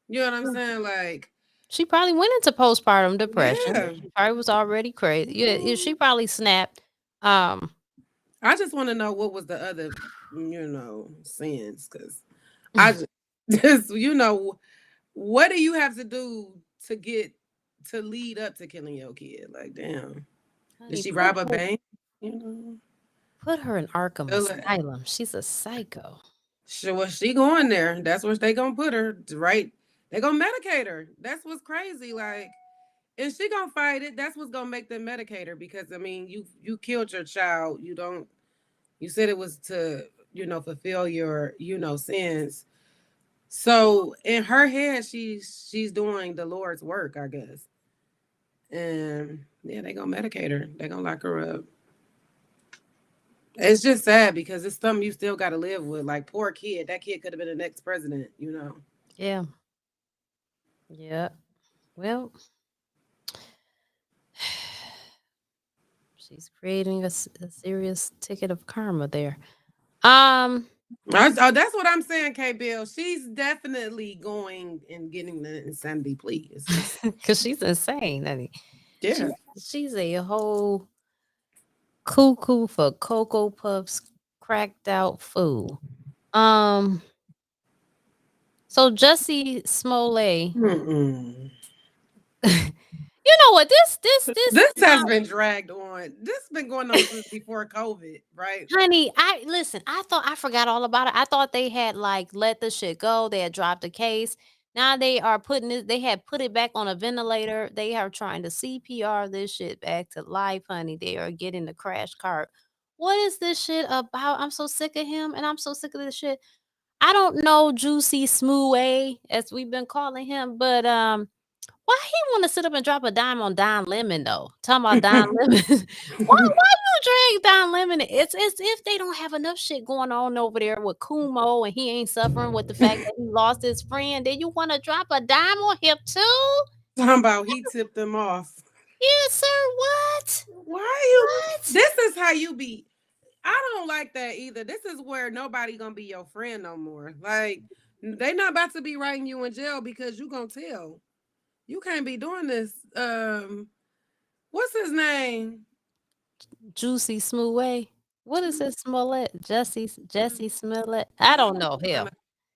You know what I'm saying? Like, She probably went into postpartum depression. yeah. She probably was already crazy. Yeah, she probably snapped. Um, I just want to know what was the other, sins, because I just, what do you have to do to get to lead up to killing your kid? Like, damn, did honey, she rob a bank? You know, put her in Arkham Feel like- Asylum. She's a psycho. Well, she going there. That's where they gonna put her, right? They gonna medicate her. That's what's crazy. Like, and she gonna fight it. That's what's gonna make them medicate her because I mean, you killed your child. You said it was to fulfill your sins. So in her head, she's doing the Lord's work, I guess. And yeah, they gonna medicate her. They gonna lock her up. It's just sad because it's something you still got to live with. Like poor kid, that kid could have been the next president. Yeah. Yeah. Well, she's creating a serious ticket of karma there. Um, That's what I'm saying, K. Bill. She's definitely going and getting the insanity plea. It's just because she's insane, honey. yeah. She's a whole cuckoo for Cocoa Puffs, cracked out fool. Um, so Jussie Smollett, Mm-mm. you know what? This This has been dragged on. This has been going on since before COVID, right? honey, I listen, I thought I forgot all about it. I thought they had like let the shit go. They had dropped the case. Now they are putting it, they had put it back on a ventilator. They are trying to CPR this shit back to life, honey. They are getting the crash cart. What is this shit about? I'm so sick of him and I'm so sick of this shit. I don't know Juicy Smoothway, as we've been calling him, but why he wanna sit up and drop a dime on Don Lemon though? Talking about Don Lemon. Why you drag Don Lemon? It's as if they don't have enough shit going on over there with Kumo and he ain't suffering with the fact that he lost his friend. Then you wanna drop a dime on him too? Talking about he tipped them off. Yes, sir. What? Why you? What? This is how you be. I don't like that either. This is where nobody gonna be your friend no more. Like they not about to be writing you in jail because you gonna tell. You can't be doing this. What's his name? Juicy Smoothway. What is this Smollett? Jesse Smollett? I don't know. Hell.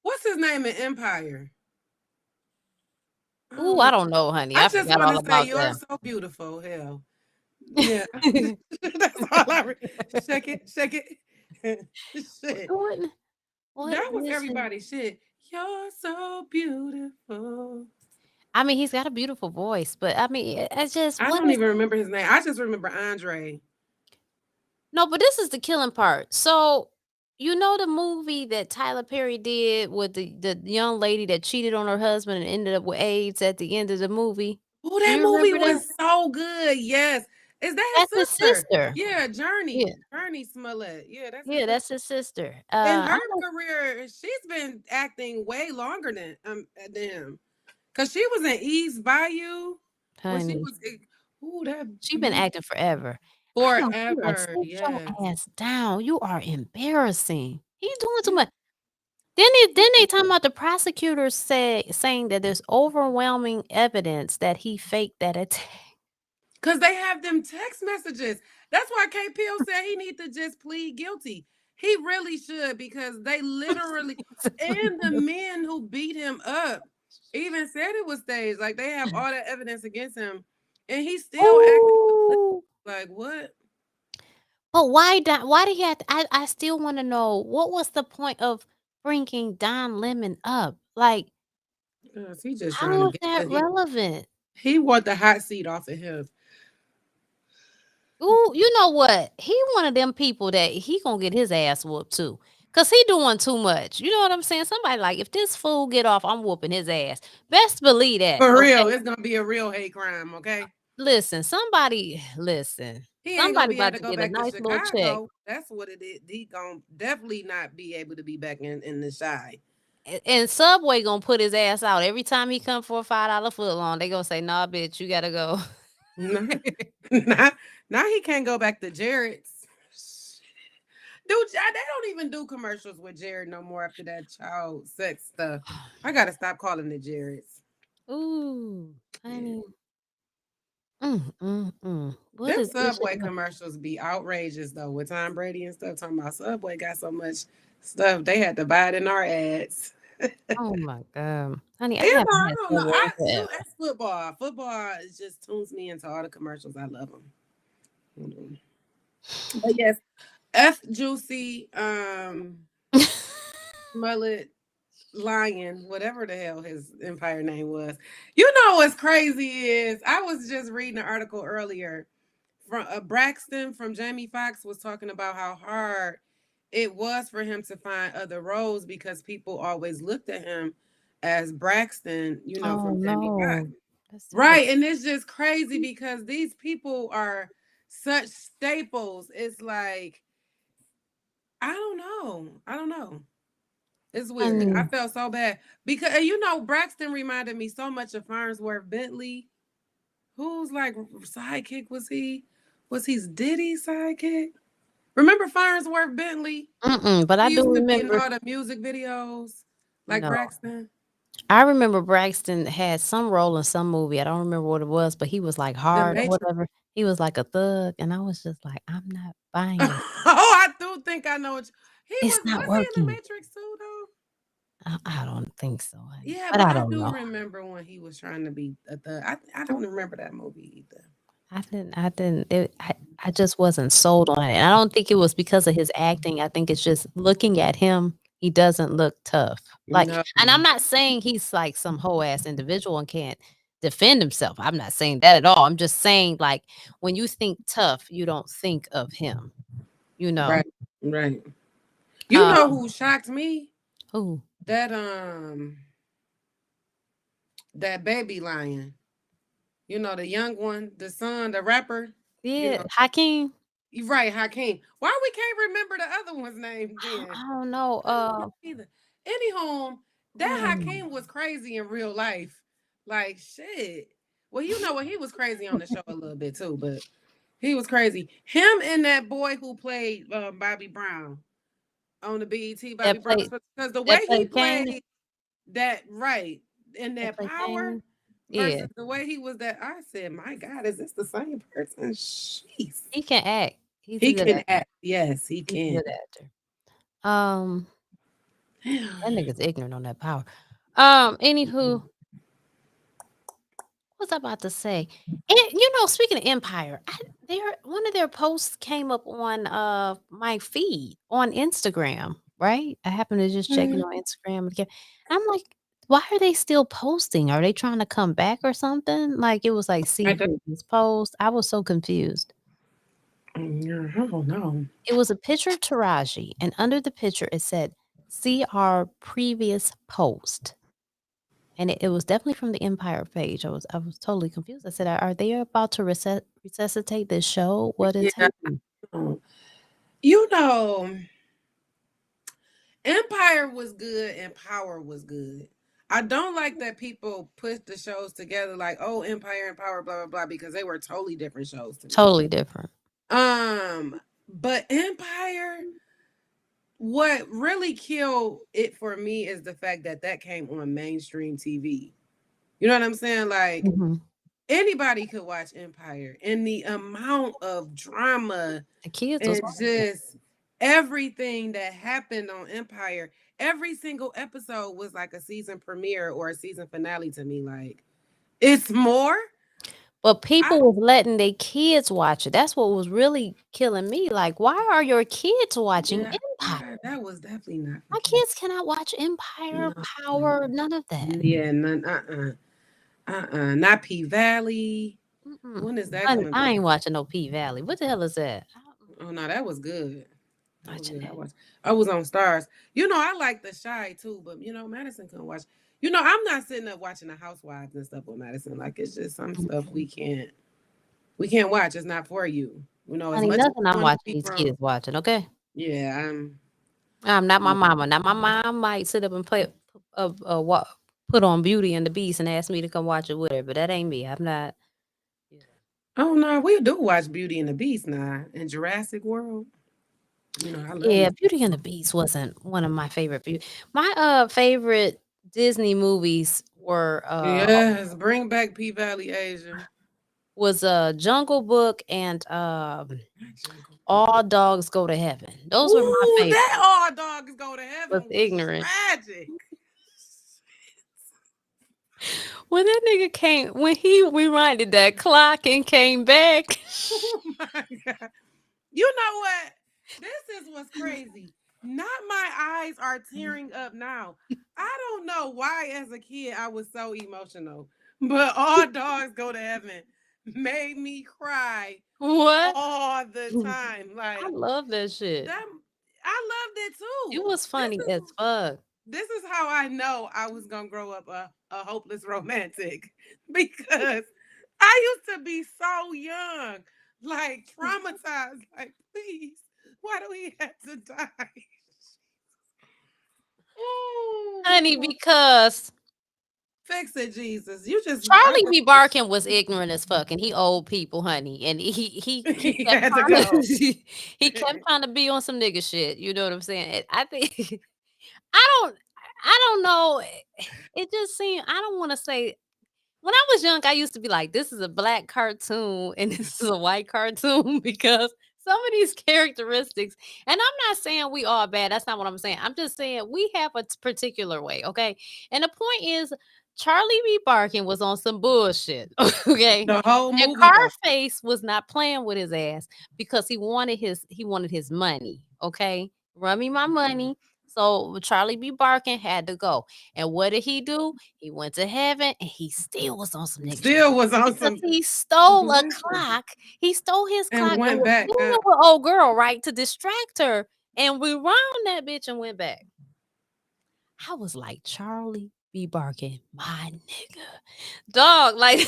What's his name in Empire? I Ooh, don't I know. don't know, honey. I I just forgot want all to say about you're that. so beautiful. Hell, yeah. That's all I. Shake it, shake it. Shit. What That was is it? everybody's shit. You're so beautiful. I mean, he's got a beautiful voice, but I mean, it's just I what don't is even remember his name. I just remember Andre. no, but this is the killing part. So, you know the movie that Tyler Perry did with the young lady that cheated on her husband and ended up with AIDS at the end of the movie? Oh, Do that you movie remember was that? so good. Yes. Is that That's his his sister? sister. Yeah, Yeah, Journey Smollett. Yeah, that's his yeah, sister. that's his sister. In I her don't, career, she's been acting way longer than him. Cause she was in Eve's Bayou when she honey, was. Ooh, that. she been acting forever. Damn, she like, Forever. sit your Yes. ass down. You are embarrassing. He's doing too much. Then they talking about the prosecutors saying that there's overwhelming evidence that he faked that attack. Because they have them text messages. That's why KPO said he need to just plead guilty. He really should, because they literally, and the men who beat him up even said it was staged. Like, they have all that evidence against him, and he still acting Ooh. like, what? But why did he have to, I still want to know what was the point of bringing Don Lemon up? Like, Because he just trying how to is get that relevant? he want the hot seat off of him. Ooh, you know what? He one of them people that he gonna get his ass whooped too. Cause he doing too much. You know what I'm saying? Somebody like, if this fool get off, I'm whooping his ass. Best believe that. For Okay. real, it's gonna be a real hate crime, okay? Listen. He ain't gonna Somebody be able about to to go get a back to nice little check. Chicago. That's what it is. He gonna definitely not be able to be back in the shy. And Subway gonna put his ass out every time he come for a $5 foot long. They gonna say, "Nah, bitch, you gotta go." Now, now he can't go back to Jared's. Dude, they don't even do commercials with Jared no more after that child sex stuff. I gotta stop calling it Jared's. Ooh, Yeah. honey. What Them is Alicia Subway doing? commercials be outrageous though, with Tom Brady and stuff. Talking about Subway got so much stuff they had to buy it in our ads. Oh my god, honey, I You know, haven't I had don't know. Subway in forever. It's football. Football just tunes me into all the commercials. I love them. But yes, F Juicy, Smollett, Lion, whatever the hell his empire name was. You know what's crazy is I was just reading an article earlier from Braxton from Jamie Foxx was talking about how hard it was for him to find other roles because people always looked at him as Braxton, Oh from Jamie Foxx. no, that's terrible. Right. And it's just crazy because these people are such staples. It's like, I don't know. I don't know. It's weird. I Honey, felt so bad because Braxton reminded me so much of Farnsworth Bentley, whose like sidekick was he? Was he's Diddy's sidekick? Remember Farnsworth Bentley? but I He do used to be in remember. all the music videos, like No, Braxton. I remember Braxton had some role in some movie. I don't remember what it was, but he was like The hard or Matrix. whatever. He was like a thug, and I was just like, I'm not buying it. Oh, I do think I know what he It's was. not Was he in the working. Matrix too, though? I don't think so, honey. Yeah, But but I I don't do know. remember when he was trying to be a thug. I don't remember that movie either. I just wasn't sold on it. And I don't think it was because of his acting. I think it's just looking at him, he doesn't look tough. Like, No. and I'm not saying he's like some whole ass individual and can't defend himself. I'm not saying that at all. I'm just saying, like, when you think tough, you don't think of him, you know. Right, right. You Um, know who shocked me? who? That that baby lion. The young one, the son, the rapper. You Yeah, know, Hakeem. you're right, Hakeem. Why we can't remember the other one's name then? I don't know. I don't know either. Anyhow, that Hmm. Hakeem was crazy in real life. Like shit. Well, you know what? He was crazy on the show a little bit too, but he was crazy. Him and that boy who played Bobby Brown on the BET Bobby That Brown, play because the way that he play Kane. played that right in That that play power Kane. Yeah, versus the way he was, that I said, my God, is this the same person? Jeez. he can act. He's a He good can actor. act. Yes, he He's a can. good actor. Um, that nigga's ignorant on that power. Anywho, what was I about to say? And speaking of Empire, one of their posts came up on my feed on Instagram, right? I happened to just check it on Instagram again. I'm like, why are they still posting? Are they trying to come back or something? Like it was like see previous post. I was so confused. I don't know. It was a picture of Taraji, and under the picture it said, "See our previous post." And it was definitely from the Empire page. I was totally confused. I said, "Are they about to resuscitate this show? What is Yeah. happening?" You know, Empire was good and Power was good. I don't like that people put the shows together like, oh, Empire and Power, blah, blah, blah, because they were totally different shows to me. Totally different. But Empire, what really killed it for me is the fact that that came on mainstream TV. You know what I'm saying? Like Mhm. anybody could watch Empire, and the amount of drama The kids was and watching. just everything that happened on Empire, every single episode was like a season premiere or a season finale to me. Like it's more. But I people was letting their kids watch it. That's what was really killing me. Like, why are your kids watching yeah, Empire? that was definitely not for My kids. kids cannot watch Empire, No, Power, none of that. yeah, none. Not P Valley. Mm-mm. When is that Honey, coming I back? ain't watching no P Valley. What the hell is that? Oh no, that was good. That was Watching good. that. I was on Stars. I like The Shy too, but Madison couldn't watch. I'm not sitting up watching the Housewives and stuff with Madison. Like it's just some stuff Mm-mm. we can't watch. It's not for you. As Honey, much as nothing I'm we want to watching be these grown. kids watching, okay? Yeah, I'm not my mama. Now my mom might sit up and put on Beauty and the Beast and ask me to come watch it with her, but that ain't me. I'm not. oh no, we do watch Beauty and the Beast now and Jurassic World. I love Yeah, me. Beauty and the Beast wasn't one of my favorite my favorite Disney movies were Yes, bring back P Valley Asia. was Jungle Book and Not Jungle Book. All Dogs Go to Heaven. Those were my Ooh, favorite. that all dogs go to Was heaven was ignorant. tragic. When that nigga came, when he rewinded that clock and came back. Oh my god. You know what? This is what's crazy. Not my eyes are tearing up now. I don't know why as a kid I was so emotional. But all dogs go to heaven made me cry What? all the time. I Like love that shit. that I loved it It too. was funny as fuck. This is how I know I was gonna grow up a hopeless romantic because I used to be so young, like traumatized. Like, please, why do we have to die? Honey, Ooh, because fix it, Jesus. You just, I Charlie just, B. Barkin was ignorant as fuck, and he old people, honey, and he he kept had to trying go. to he kept trying to be on some nigga shit. You know what I'm saying? I think I don't know. It just seemed I don't want to say when I was young, I used to be like, this is a black cartoon and this is a white cartoon because some of these characteristics, and I'm not saying we all bad. That's not what I'm saying. I'm just saying we have a particular way, okay? And the point is, Charlie B. Barkin was on some bullshit, okay? The whole And movie though. Carface was not playing with his ass because he wanted his money, okay? Run me my money. So Charlie B. Barkin had to go. And what did he do? He went to heaven and he still was on some nigga shit Still was on because some he stole a listen clock. He stole his and clock and went was back. fooling with old girl, right, to distract her. And we wound that bitch and went back. I was like, Charlie B. Barkin, my nigga. Dog, like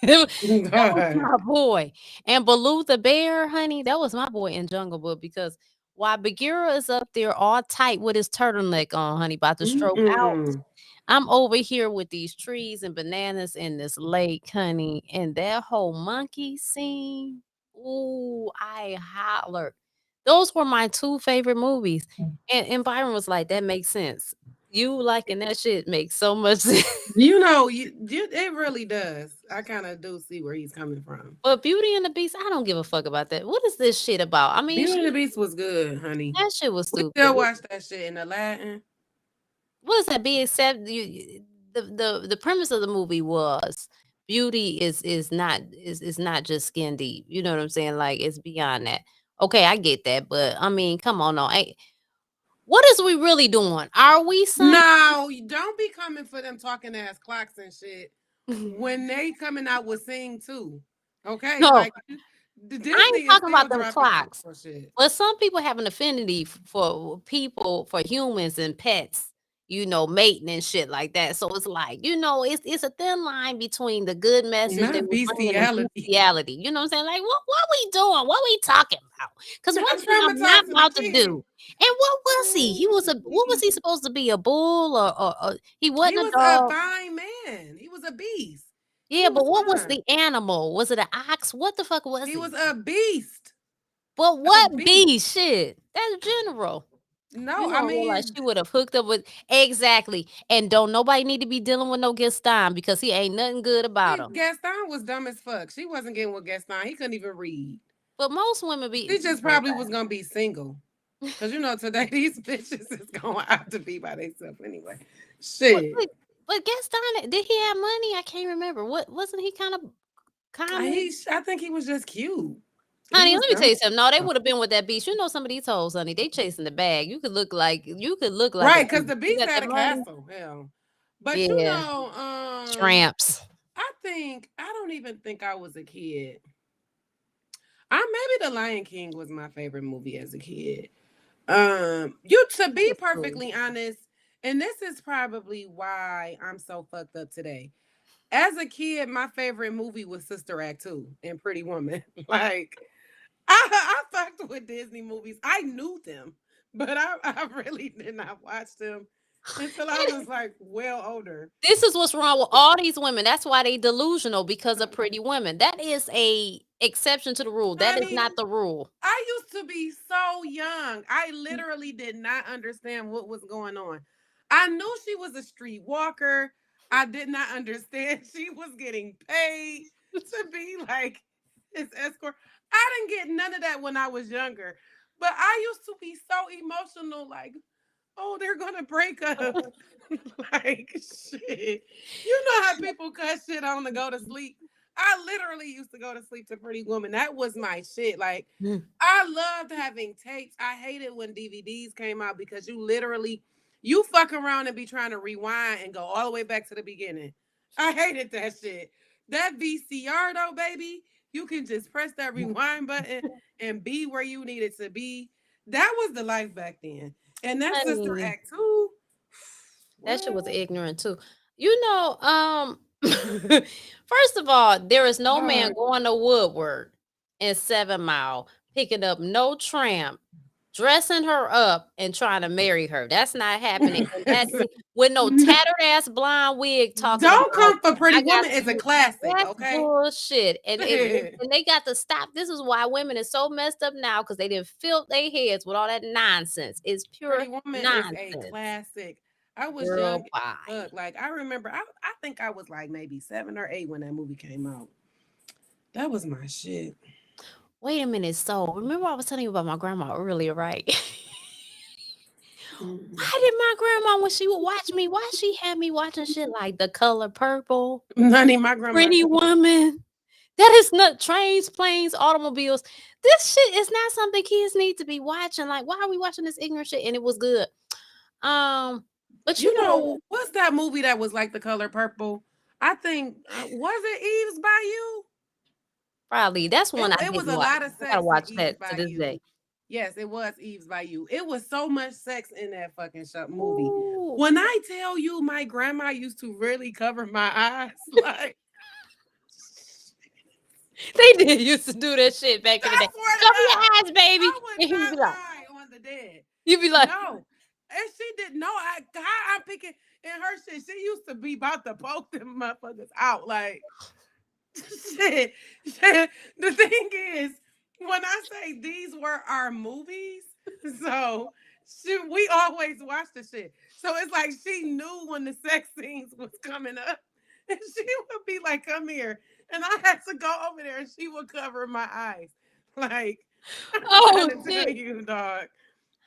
that was my boy. And Baloo the bear, honey, that was my boy in Jungle Book because while Bagheera is up there all tight with his turtleneck on, honey, about to stroke out, Mm-mm. I'm over here with these trees and bananas in this lake, honey, and that whole monkey scene. Ooh, I hollered. Those were my two favorite movies. And Byron was like, that makes sense. You liking that shit makes so much sense. It really does. I kind of do see where he's coming from. But Beauty and the Beast, I don't give a fuck about that. What is this shit about? I mean, Beauty and the Beast was good, honey. that shit was We stupid. still watch that shit in the Latin. What is that? Be accept the premise of the movie was beauty is not just skin deep. You know what I'm saying? Like it's beyond that. Okay, I get that, but I mean, come on, no. What is we really doing? Are we saying No, you don't be coming for them talking ass clocks and shit when they coming out with Sing too. Okay, no? like the I ain't Disney is talking still about them dropping clocks. shit. But some people have an affinity for people, for humans and pets, mating and shit like that. So it's like, it's a thin line between the good message they Not were bringing and bestiality. bestiality. You know what I'm saying? Like, what we doing? What we talking about? Because Not one thing I'm not traumatizing the about to kid. do. And what was he? What was he supposed to be? A bull or he He wasn't a was a dog? fine man. He was a beast. Yeah, He but was what was fine. the animal? Was it an ox? What the fuck was He was he? a beast. But A what B. B? Shit, that's general. No, You I gonna realize mean, she would have hooked up with exactly, and don't nobody need to be dealing with no Gaston because he ain't nothing good about him. Gaston was dumb as fuck. She wasn't getting with Gaston. He couldn't even read. But most women She be just probably was gonna be single. Cause you know today these bitches is gonna have to be by themselves anyway. what? Shit. But Gaston, did he have money? I can't remember. What wasn't he kind of common? I think he was just cute. He Honey, was let me tell dumb. you something. No, they would have been with that beast. You know, some of these hoes, honey, they chasing the bag. You could look like a Right, because beast. the You beast got had that a money. castle. Hell. But you Yeah, know, tramps. I don't even think I was a kid. I maybe The Lion King was my favorite movie as a kid. You to That be was cool. perfectly honest, and this is probably why I'm so fucked up today. As a kid, my favorite movie was Sister Act 2 and Pretty Woman. Like I fucked with Disney movies. I knew them, but I really did not watch them until I was like well older. This is what's wrong with all these women. That's why they delusional because of pretty women. That is a exception to the rule. That is Honey, not the rule. I used to be so young. I literally did not understand what was going on. I knew she was a street walker. I did not understand she was getting paid to be like his escort. I didn't get none of that when I was younger. But I used to be so emotional, like, oh, they're gonna break up. Like shit. You know how people cut shit on to go to sleep. I literally used to go to sleep to Pretty Woman. That was my shit. Like Mm. I loved having tapes. I hated when DVDs came out because you fuck around and be trying to rewind and go all the way back to the beginning. I hated that shit. That VCR though, baby, you can just press that rewind button and be where you needed to be. That was the life back then. And that Sister Honey, Act 2, that shit was what? ignorant too. You know, first of all, there is no man Dog. going to Woodward in 7 Mile, picking up no tramp, dressing her up, and trying to marry her. That's not happening. And that with no tattered ass blonde wig talking Don't about Come for Pretty I got Woman is a you. classic, That's okay? bullshit. And they got to stop. This is why women is so messed up now because they didn't fill their heads with all that nonsense. It's pure Pretty Woman is a nonsense. classic. I was young Girl, as bye. fuck. Like I remember, I think I was like maybe 7 or 8 when that movie came out. That was my shit. Wait a minute. So remember I was telling you about my grandma earlier, right? Mm. Why did my grandma, when she would watch me, why she had me watching shit like The Color Purple, Honey, my grandma. Pretty Woman? That is not trains, planes, automobiles. This shit is not something kids need to be watching. Like, why are we watching this ignorant shit? And it was good. But you You know know, what's that movie that was like The Color Purple? I think was it Eve's by You? probably that's one I It was didn't a watch. lot of I gotta sex in watch Eve's that to by this You. day. Yes, it was Eve's by You. It was so much sex in that fucking movie. Ooh. When I tell you my grandma used to really cover my eyes, like They did used to do that shit back in the I day. swear to Cover God, your eyes, baby. I would And he would not be like, lie on the dead. you'd be like, No. And she did no, I'm picking in her shit. She used to be about to poke them motherfuckers out. Like shit. The thing is, when I say these were our movies, so we always watch the shit. So it's like she knew when the sex scenes was coming up, and she would be like, "Come here," and I had to go over there, and she would cover my eyes. Like I'm trying oh to tell shit, you, dog.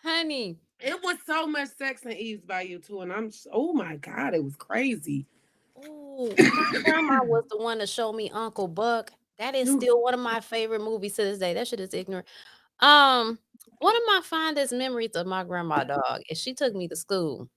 honey. It was so much sex in Eve's by You too, and oh my god, it was crazy. Ooh, my grandma was the one to show me Uncle Buck. That is still one of my favorite movies to this day. That shit is ignorant. Um, one of my fondest memories of my grandma dog is she took me to school.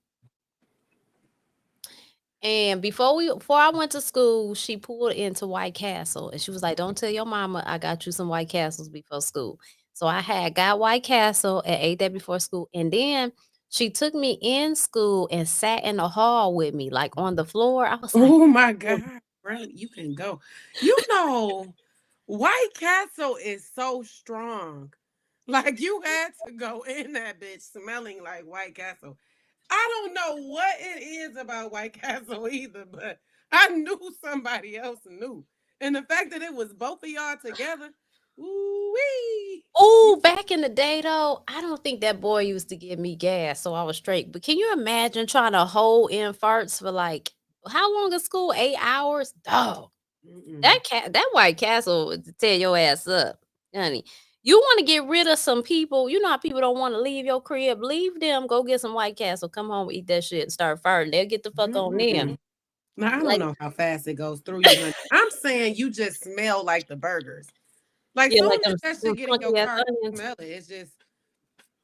And before I went to school, she pulled into White Castle and she was like, "Don't tell your mama I got you some White Castles before school." So I had got White Castle and ate that before school. And then she took me in school and sat in the hall with me, like on the floor. I was like, Oh my "Oh, God, bro, you can go. You know, White Castle is so strong. Like you had to go in that bitch smelling like White Castle. I don't know what it is about White Castle either, but I knew somebody else knew. And the fact that it was both of y'all together, Ooh-wee. Oh, back in the day though, I don't think that boy used to give me gas, so I was straight. But can you imagine trying to hold in farts for like how long is school? 8 hours? Dog. Mm-mm. That White Castle would tear your ass up, honey. You want to get rid of some people. You know how people don't want to leave your crib. Leave them. Go get some White Castle. Come home, eat that shit, and start farting. They'll get the fuck on them. Mm-mm. Now, I don't Like know how fast it goes through you, honey. I'm saying you just smell like the burgers. Like, yeah, soon like as that them shit get in your funky ass car, you onions, smell it. It's just,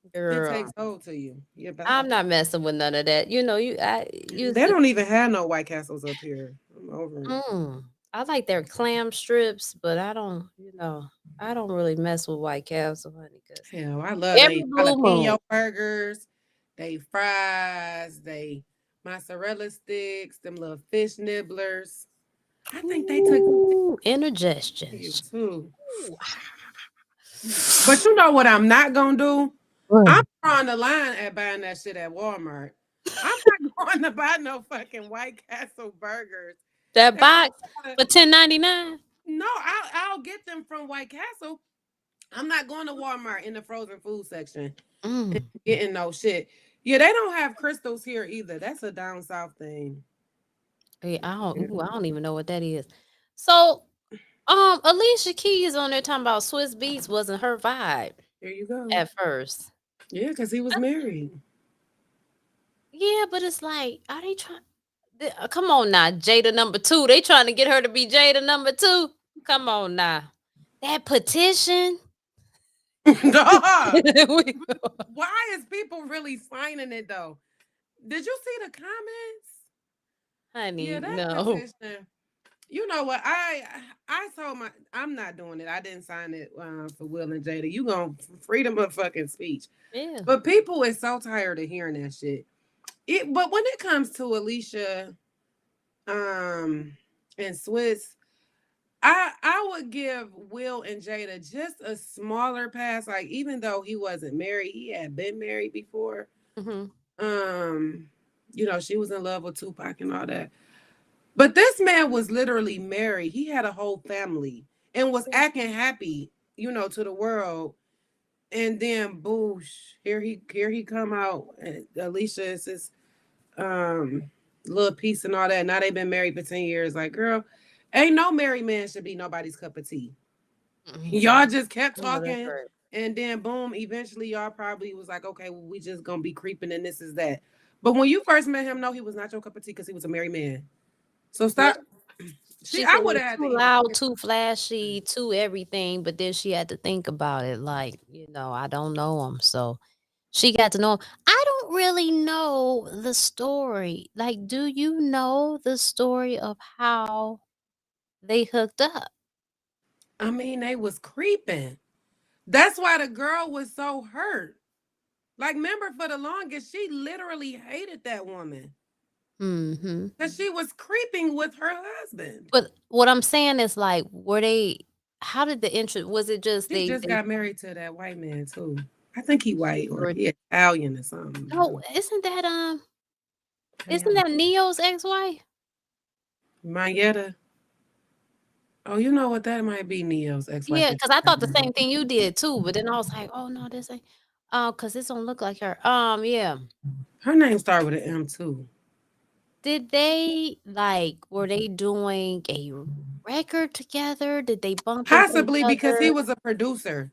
it girl. takes hold to you. Yeah, bye. I'm not messing with none of that. You know, you I used They to. don't even have no White Castles up here. I'm over it. I like their clam strips, but I don't. I don't really mess with White Castle, honey, because Hell, I love every they blue moon. jalapeno burgers, they fries, they mozzarella sticks, them little fish nibblers. I think they took Ooh, you indigestions. too. Ooh. But you know what I'm not gonna do? I'm What? drawing the line at buying that shit at Walmart. I'm not going to buy no fucking White Castle burgers. That And box I for 10.99. no, I'll get them from White Castle. I'm not going to Walmart in the frozen food section and Mm. getting no shit. Yeah, they don't have crystals here either. That's a down south thing. Yeah, Yeah, I don't even know what that is. So, Alicia Keys on there talking about Swizz Beatz wasn't her vibe there you go. at first. Yeah, because he was married. Yeah, but it's like, are they trying? Come on now, Jada number two. They trying to get her to be Jada number two. Come on now, that petition. Dog. We- Why is people really signing it though? Did you see the comments? Honey, Yeah, that no. petition. You know what? I told my I'm not doing it. I didn't sign it for Will and Jada. You gonna freedom of fucking speech. Yeah. But people is so tired of hearing that shit. But when it comes to Alicia and Swizz, I would give Will and Jada just a smaller pass. Like, even though he wasn't married, he had been married before. Hmm. Um, she was in love with Tupac and all that. But this man was literally married. He had a whole family and was acting happy, to the world. And then boosh, here he come out. And Alicia is his little piece and all that. Now they've been married for 10 years. Like, girl, ain't no married man should be nobody's cup of tea. Y'all just kept I know that's talking, right. and then boom, eventually y'all probably was like, okay, well, we just gonna be creeping and this is that. But when you first met him, no, he was not your cup of tea because he was a married man. So Yeah. stop. She said I it would was have had to too even loud, too flashy, too everything, but then she had to think about it. Like, I don't know him, so she got to know him. I don't really know the story. Like, do you know the story of how they hooked up? I mean, they was creeping. That's why the girl was so hurt. Like, remember, for the longest, she literally hated that woman Hmm. because she was creeping with her husband. But what I'm saying is, like, were they? How did the interest? Was it just She they? just They got married to that white man too. I think he white or were. he Italian or something. I No, don't isn't know. that Neo's ex-wife? Mayetta. Oh, you know what? That might be Neo's ex-wife. Yeah, because I thought the same thing you did too, but then I was like, "Oh, no, this ain't." Oh, because this don't look like her. Yeah. Her name started with an M too. Did they were they doing a record together? Did they bump into each Possibly because he other? was a producer.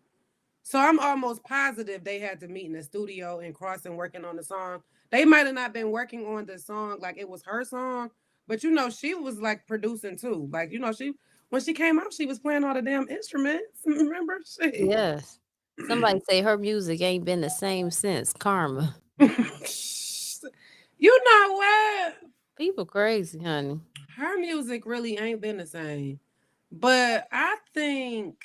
So I'm almost positive they had to meet in the studio and cross and working on the song. They might have not been working on the song like it was her song, but she was like producing too. Like, she when she came out, she was playing all the damn instruments. Remember? Shit. Yes. Somebody say her music ain't been the same since Karma. You know what? People crazy, honey. Her music really ain't been the same. But I think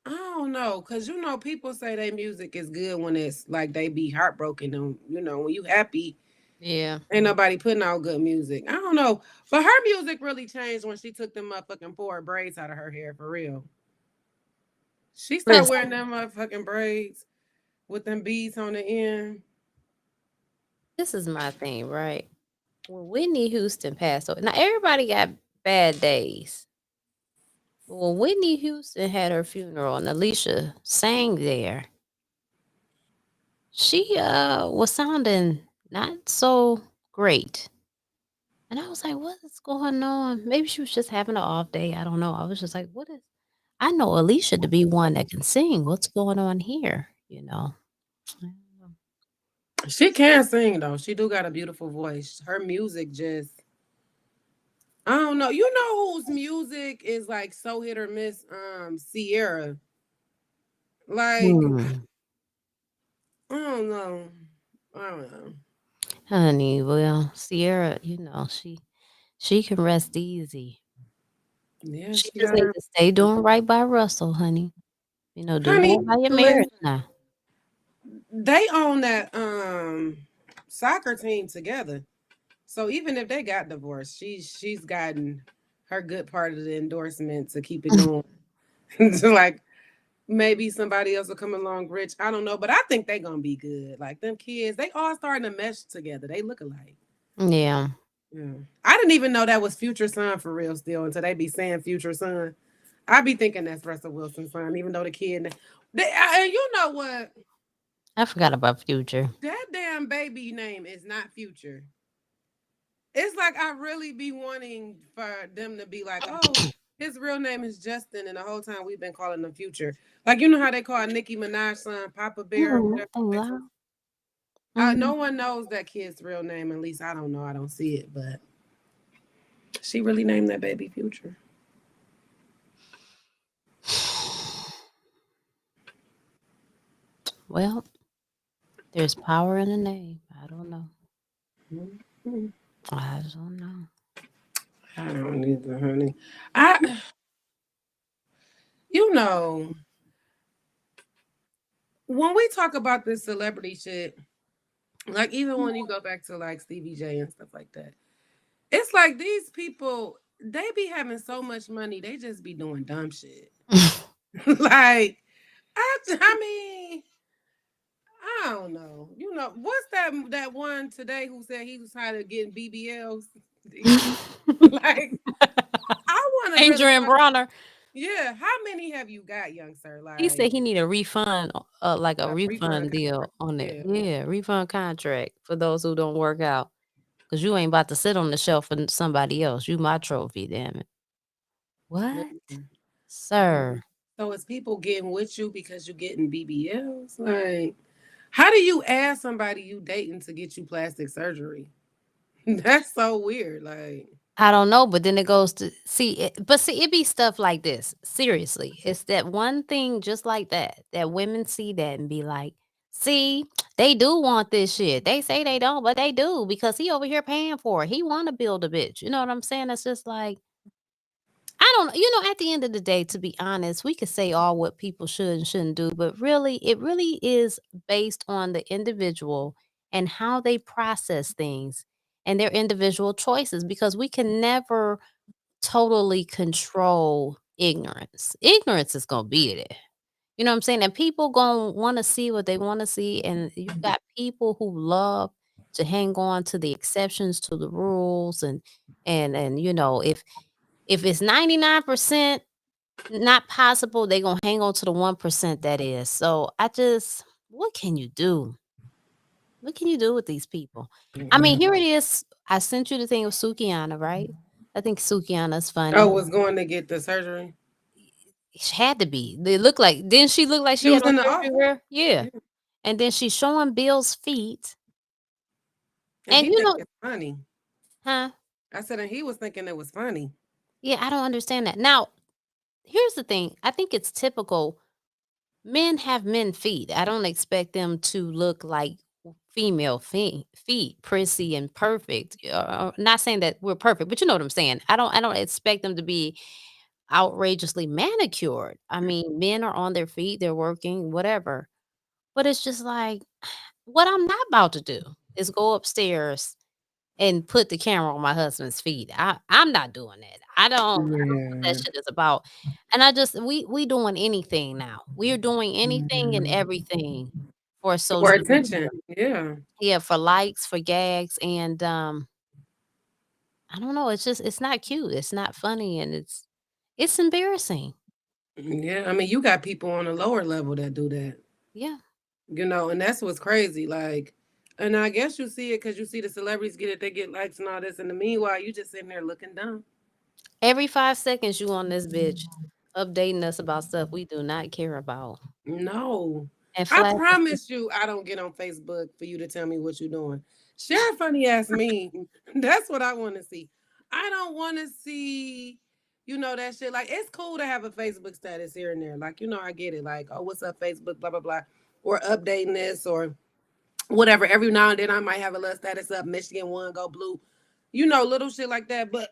I don't know, cause people say their music is good when it's like they be heartbroken, and when you happy, Yeah. ain't nobody putting out good music. I don't know, but her music really changed when she took them motherfucking forward braids out of her hair for real. She started wearing Listen, them motherfucking braids with them beads on the end. this is my thing, right? When Whitney Houston passed away, now everybody got bad days. Well, Whitney Houston had her funeral and Alicia sang there. She was sounding not so great. And I was like, what is going on? Maybe she was just having an off day. I don't know. I was just like, what is I know Alicia to be one that can sing. What's going on here? You know. I don't know. She can sing though. She do got a beautiful voice. Her music just I don't know. You know whose music is like so hit or miss? Sierra. Like Hmm. I don't know. I don't know. Honey, well, Sierra, she can rest easy. Yeah, She she just got needs her. to stay doing right by Russell, honey. Do Honey, right by your marriage listen, now. they own that soccer team together. So even if they got divorced, she's gotten her good part of the endorsement to keep it going. So like maybe somebody else will come along rich. I don't know, but I think they gonna be good. Like them kids, they all starting to mesh together. They look alike. Yeah. Yeah. I didn't even know that was Future Son for real still until they be saying Future Son. I be thinking that's Russell Wilson's son, even though the kid. And you know what? I forgot about Future. That damn baby name is not Future. It's like I really be wanting for them to be like, oh, his real name is Justin, and the whole time we've been calling him Future. Like you know how they call Nicki Minaj's son Papa Bear or whatever. Nothing loud. Mhm. No one knows that kid's real name. At least I don't know. I don't see it, but she really named that baby Future. Well, there's power in the name. I don't know. Mhm. I don't know. I don't either, honey. I, you know, when we talk about this celebrity shit, like even when you go back to like Stevie J and stuff like that, it's like these people they be having so much money, they just be doing dumb shit. Like, I mean, I don't know. You know, what's that one today who said he was tired of getting BBLs? Like, I want to really Adrian know. Bronner. Yeah, how many have you got, young sir? He said Like he need a refund, like a a refund refund deal contract. on it. Yeah. Yeah, refund contract for those who don't work out. Cause you ain't about to sit on the shelf for somebody else. You my trophy, damn it. What? Listen. Sir. So is people getting with you because you're getting BBLs? Like, how do you ask somebody you dating to get you plastic surgery? That's so weird. Like, I don't know, but then it goes to see it be stuff like this. Seriously. It's that one thing just like that women see that and be like, see, they do want this shit. They say they don't, but they do because he over here paying for it. He wanna build a bitch. You know what I'm saying? It's just like I don't at the end of the day, to be honest, we could say all what people should and shouldn't do, but really, it really is based on the individual and how they process things and their individual choices because we can never totally control ignorance. Ignorance is going to be there. You know what I'm saying? And people going to want to see what they want to see. And you got people who love to hang on to the exceptions to the rules and if it's 99% not possible, they gonna hang on to the 1% that is. So I just what can you do? What can you do with these people? I mean, here it is. I sent you the thing of Sukiana, right? I think Sukiana's oh, funny. was going to get the surgery. She had to be. They look like didn't she look like She she had was on in the surgery office. wear? Yeah. Yeah. And then she's showing Bill's feet. And And he think it's funny. huh? I said, and he was thinking it was funny. Yeah, I don't understand that. Now, here's the thing. I think it's typical. Men have men feet. I don't expect them to look like female feet, prissy and perfect. Not saying that we're perfect, but you know what I'm saying. I don't expect them to be outrageously manicured. I mean, men are on their feet, they're working, whatever. But it's just like what I'm not about to do is go upstairs and put the camera on my husband's feet. I'm not doing that. I don't know what that Yeah. shit is about. And I just we doing anything now. We're doing anything and everything for For social attention. media. Yeah. Yeah, for likes, for gags, and I don't know. It's just it's not cute. It's not funny, and It's embarrassing. Yeah, I mean, you got people on a lower level that do that. Yeah. And that's what's crazy. Like, and I guess you see it because you see the celebrities get it, they get likes and all this. And the meanwhile, you just sitting there looking dumb. Every 5 seconds you on this bitch updating us about stuff we do not care about. No. And I flashing promise you, I don't get on Facebook for you to tell me what you're doing. Share a funny ass meme. That's what I want to see. I don't want to see, that shit. Like, it's cool to have a Facebook status here and there. Like, I get it. Like, oh, what's up, Facebook, blah, blah, blah. Or updating this or whatever. Every now and then I might have a little status up. Michigan won, go blue. Little shit like that. But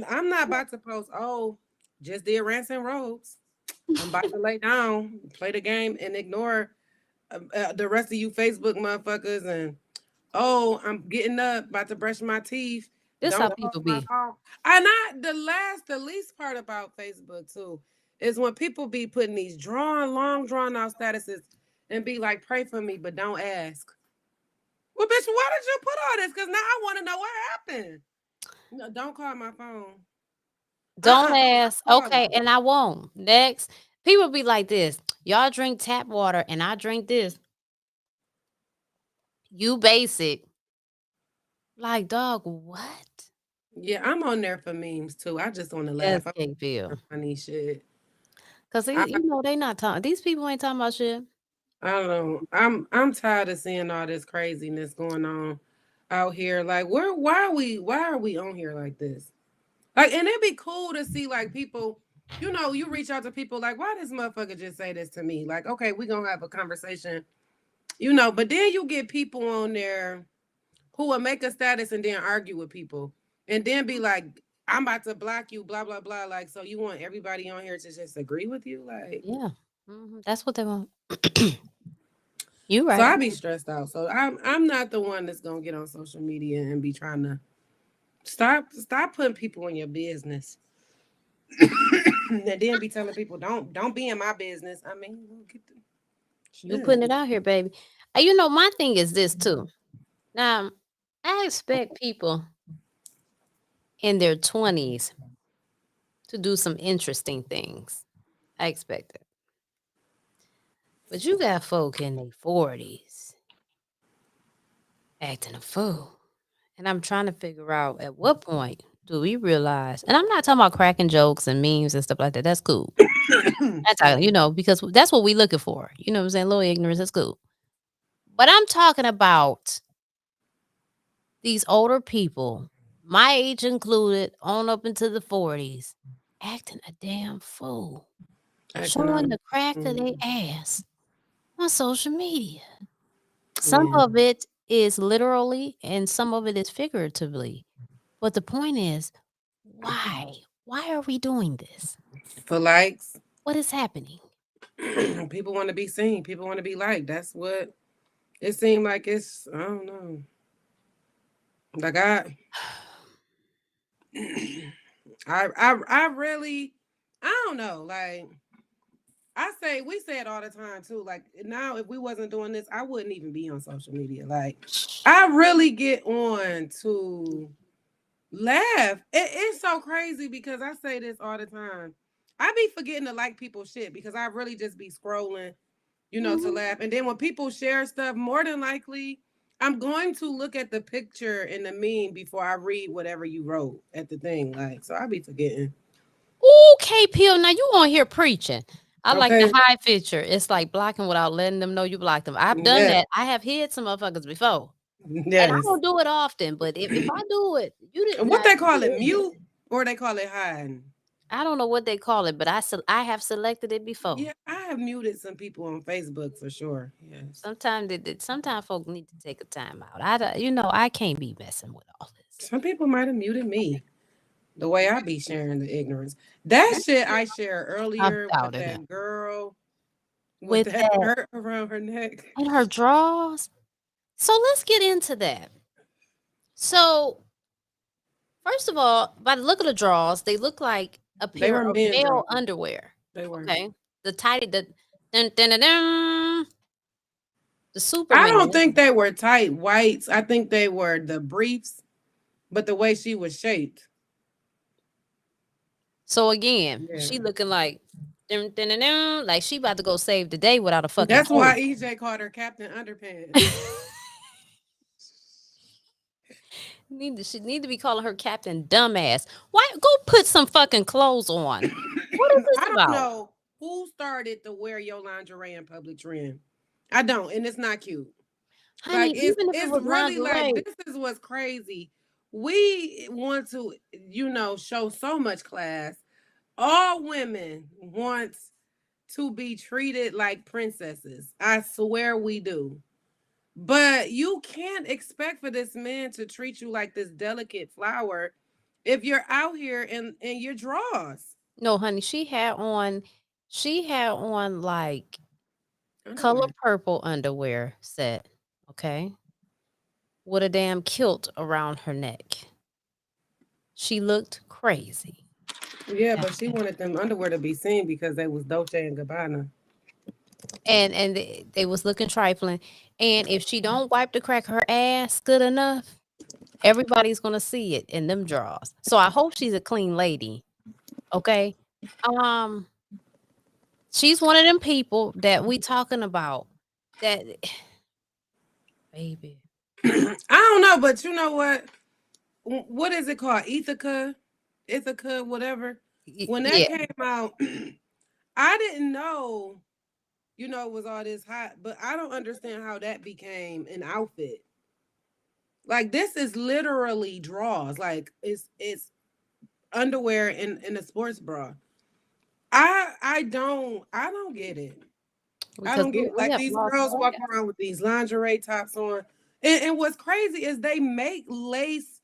I'm not about to post, oh, just did Rants and Roads. I'm about to lay down, play the game, and ignore the rest of you Facebook motherfuckers. And oh, I'm getting up, about to brush my teeth. this how Don't hold people my be. phone. And the least part about Facebook too is when people be putting these long drawn out statuses and be like, pray for me, but don't ask. Well, bitch, why did you put all this? Because now I want to know what happened. No, don't call my phone. Don't Don't ask. call Okay, it. and I won't. Next. People be like this. Y'all drink tap water and I drink this. You basic. Like, dog, what? Yeah, I'm on there for memes too. I just want to Yes, laugh. I'm Cake for Bill. funny shit. Because, I, they not talking. These people ain't talking about shit. I don't know. I'm tired of seeing all this craziness going on out here. Like, why are we on here like this? Like, and it'd be cool to see like people. You reach out to people like, why this motherfucker just say this to me? Like, okay, we gonna have a conversation. But then you get people on there who will make a status and then argue with people and then be like, I'm about to block you, blah, blah, blah. Like, so you want everybody on here to just agree with you? Like, Yeah. That's what they want. You so right. I be stressed out. So I'm not the one that's gonna get on social media and be trying to stop putting people in your business. And then be telling people don't be in my business. I mean, get the You shit. putting it out here, baby. My thing is this too. Now, I expect people in their 20s to do some interesting things. I expect it. But you got folk in their 40s acting a fool. And I'm trying to figure out at what point do we realize, and I'm not talking about cracking jokes and memes and stuff like that. That's cool. That's how, because that's what we looking for. You know what I'm saying? A little ignorance is cool. But I'm talking about these older people, my age included, on up into the 40s, acting a damn fool, Acting showing out. the crack of their Mhm. ass on social media. Some Yeah. of it is literally and some of it is figuratively. But the point is, why? Why are we doing this? For likes. What is happening? People want to be seen. People want to be liked. That's what it seemed like. I don't know. Like I really, I don't know. Like we say it all the time too. Like now, if we wasn't doing this, I wouldn't even be on social media. Like I really get on to laugh. It's so crazy because I say this all the time. I be forgetting to like people's shit because I really just be scrolling, to Mhm. laugh. And then when people share stuff, more than likely, I'm going to look at the picture and the meme before I read whatever you wrote at the thing. Like, so I be forgetting. Okay, Peel. Now you on here preaching. I like the Okay. high feature. It's like blocking without letting them know you blocked them. I've done Yeah. that. I have hid some motherfuckers before. And I Yes. don't do it often, but if I do it, you did And what not they call it, you ignorant. mute, or they call it hiding. I don't know what they call it, but I have selected it before. Yeah, I have muted some people on Facebook for sure. Yes. Sometimes folk need to take a time out. I can't be messing with all this. Some people might have muted me. The way I be sharing the ignorance. That shit I shared I'm earlier with doubting it. that girl with With that that hurt around her neck. and her draws. So let's get into that. So first of all, by the look of the draws, they look like a They pair were of men male drawers. underwear. They were. Okay. The tidy the dun, dun, dun, dun, the I don't Superman. think they were tight whites. I think they were the briefs, but the way she was shaped. So again, Yeah. she looking like dun, dun, dun, dun, like she about to go save the day without a fucking That's coat. why EJ called her Captain Underpants. She need to be calling her Captain Dumbass. Why go put some fucking clothes on? What is this I don't about? know who started the wear your lingerie in public trend. I don't, and it's not cute. Honey, Like even if it it's was really like lingerie. this is what's crazy. We want to, show so much class. All women want to be treated like princesses. I swear we do. But you can't expect for this man to treat you like this delicate flower if you're out here in your drawers. No, honey, she had on like color Underwear. purple underwear set, okay? With a damn kilt around her neck. She looked crazy. Yeah, but she wanted them underwear to be seen because they was Dolce and Gabbana. And they was looking trifling. And if she don't wipe the crack of her ass good enough, everybody's gonna see it in them drawers. So I hope she's a clean lady. Okay. Um, she's one of them people that we talking about that baby. I don't know, but you know what? What is it called? Ithaca, whatever. When that Yeah. came out, I didn't know, it was all this hot, but I don't understand how that became an outfit. Like this is literally draws. Like it's underwear in a sports bra. I don't get it. I Because don't get it. we Like have these lost girls all walking around with these lingerie tops on. And what's crazy is they make lace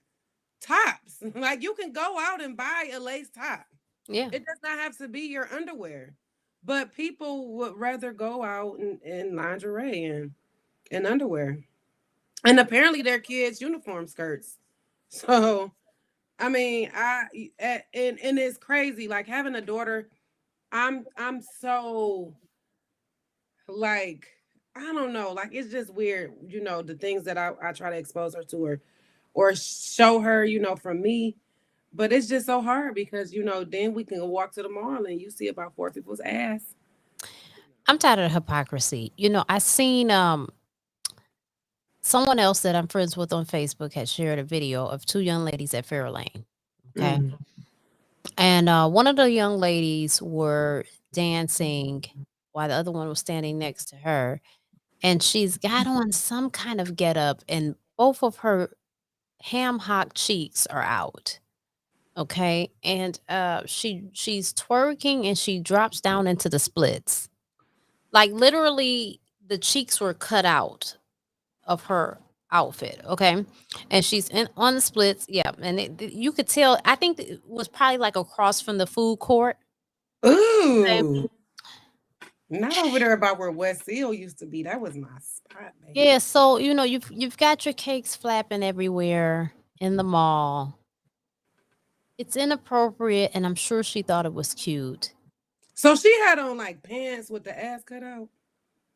tops. Like you can go out and buy a lace top. yeah. It does not have to be your underwear. But people would rather go out in lingerie and underwear. And apparently they're kids' uniform skirts. So I mean, and it's crazy. Like having a daughter, I'm so like I don't know, like it's just weird, the things that I try to expose her to or show her, from me. But it's just so hard because then we can walk to the mall and you see about four people's ass. I'm tired of the hypocrisy. I seen someone else that I'm friends with on Facebook had shared a video of two young ladies at Fairlane. Okay. Mm. And one of the young ladies were dancing while the other one was standing next to her. And she's got on some kind of getup, and both of her ham hock cheeks are out. Okay. And she's twerking and she drops down into the splits. Like literally the cheeks were cut out of her outfit, okay? And she's in on the splits, yeah, and you could tell. I think it was probably like across from the food court. Okay? Ooh, not over there about where West Seal used to be. That was my spot, baby. Yeah, so you've got your cakes flapping everywhere in the mall. It's inappropriate, and I'm sure she thought it was cute. So she had on like pants with the ass cut out,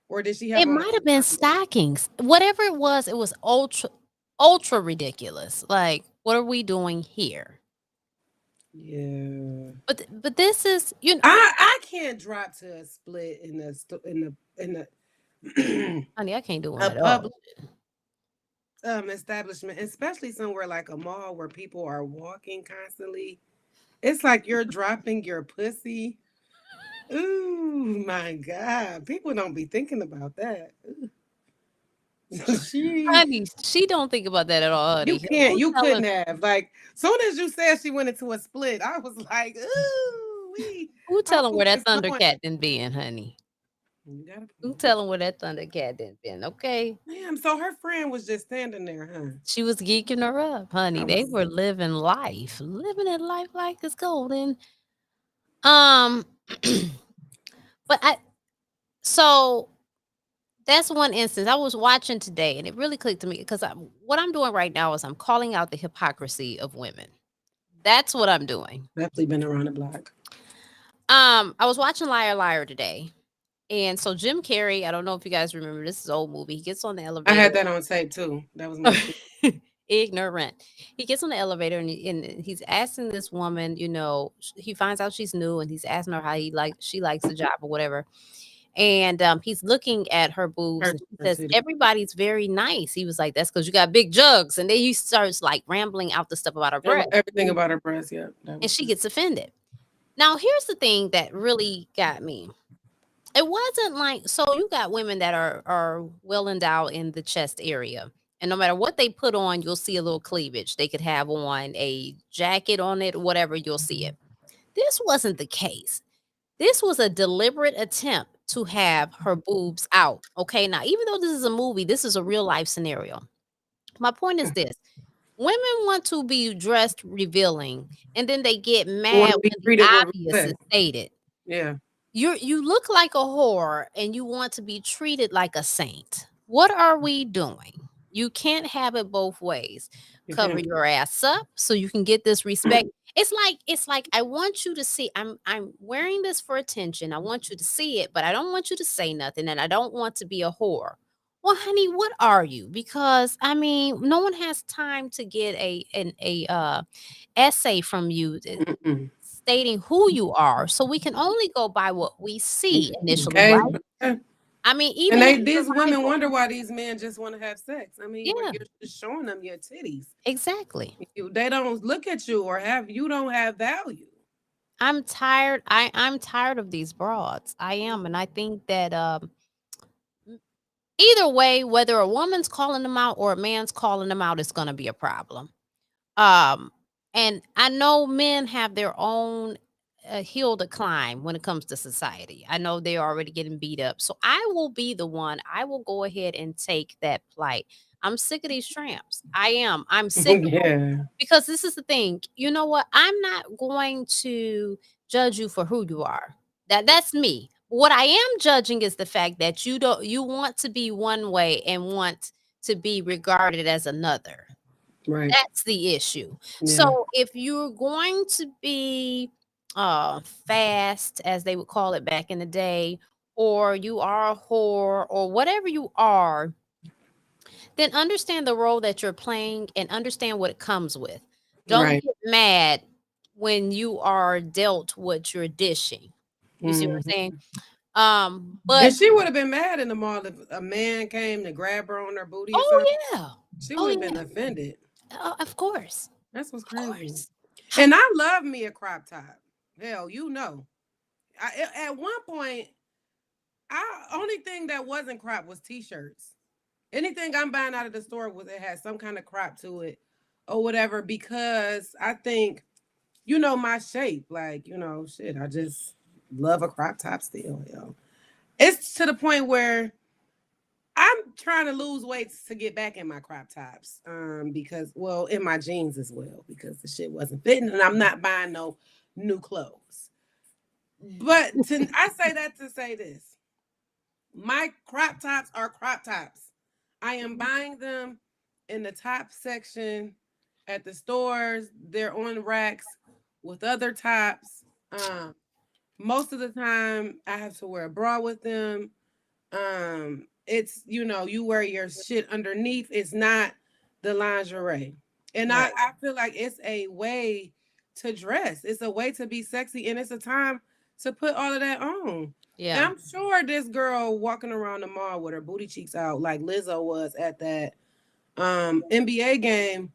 or did she It have on might have been stockings. Whatever it was ultra ridiculous. Like, what are we doing here? Yeah. But this is I can't drop to a split in the honey, I can't do one a at all. public establishment, especially somewhere like a mall where people are walking constantly. It's like you're dropping your pussy. Ooh my God. People don't be thinking about that. she Honey, she don't think about that at all, honey. you couldn't have. Like soon as you said she went into a split, I was like, ooh, Who how tellin' where that is someone Thundercat done been, honey? you got a Who point. tellin' where that Thundercat done been, okay? Damn, so her friend was just standing there, huh? She was geeking her up, honey. I They was were living it life like it's golden. Um, but so that's one instance. I was watching today, and it really clicked to me because what I'm doing right now is I'm calling out the hypocrisy of women. That's what I'm doing. definitely been around the block. I was watching Liar Liar today. And so Jim Carrey, I don't know if you guys remember, this is an old movie. He gets on the I elevator. had that on tape too. That was my shit. Ignorant. He gets on the elevator and he's asking this woman, he finds out she's new and he's asking her how she likes the job or whatever. And he's looking at her boobs and she Her says, titty. "Everybody's very nice." He was like, "That's because you got big jugs." And then he starts like rambling out the stuff about her breast. Everything about her breast, yeah. And she gets offended. Now, here's the thing that really got me. It wasn't like, so you got women that are well endowed in the chest area. And no matter what they put on, you'll see a little cleavage. They could have on a jacket on it, whatever, you'll see it. This wasn't the case. This was a deliberate attempt to have her boobs out. Okay. Now, even though this is a movie, this is a real life scenario. My point is this: women want to be dressed revealing, and then they get Want mad to be when the treated with obvious is respect. stated. Yeah. You look like a whore and you want to be treated like a saint. What are we doing? You can't have it both ways. You Cover can't. your ass up so you can get this respect. It's like I want you to see, I'm wearing this for attention. I want you to see it, but I don't want you to say nothing and I don't want to be a whore. Well, honey, what are you? Because I mean, no one has time to get a essay from you Mm-mm. stating who you are. So we can only go by what we see initially, Okay. right? I mean, And even in these women survival. wonder why these men just want to have sex. I mean, Yeah, you're just showing them your titties. exactly. They don't look at you or you don't have value. I'm tired. I'm tired of these broads. I am, and I think that either way, whether a woman's calling them out or a man's calling them out, it's going to be a problem. Um, and I know men have their own hill to climb when it comes to society. I know they're already getting beat up. So I will be the one. I will go ahead and take that plight. I'm sick of these tramps. I am. I'm sick of them Yeah. because this is the thing. You know what? I'm not going to judge you for who you are. That's me. What I am judging is the fact that you want to be one way and want to be regarded as another. Right. That's the issue. Yeah. So if you're going to be fast, as they would call it back in the day, or you are a whore, or whatever you are, then understand the role that you're playing and understand what it comes with. Don't Right. get mad when you are dealt what you're dishing. You see what I'm Mhm. saying? But And she would have been mad in the mall if a man came to grab her on her booty or oh something. yeah. She Oh would have been yeah. offended. Of course. That's what's Of crazy. course. And I love me a crop top. Hell, you know. At one point, only thing that wasn't crop was t-shirts. Anything I'm buying out of the store it had some kind of crop to it or whatever, because I think, my shape. Like, shit, I just love a crop top still, yo. It's to the point where I'm trying to lose weight to get back in my crop tops. Because, well, in my jeans as well, because the shit wasn't fitting and I'm not buying no new clothes. But I say that to say this. My crop tops are crop tops. I am buying them in the top section at the stores. They're on racks with other tops. Most of the time I have to wear a bra with them. It's you wear your shit underneath. It's not the lingerie. And I, Right. I feel like it's a way to dress. It's a way to be sexy, and it's a time to put all of that on. And Yeah. I'm sure this girl walking around the mall with her booty cheeks out like Lizzo was at that NBA game,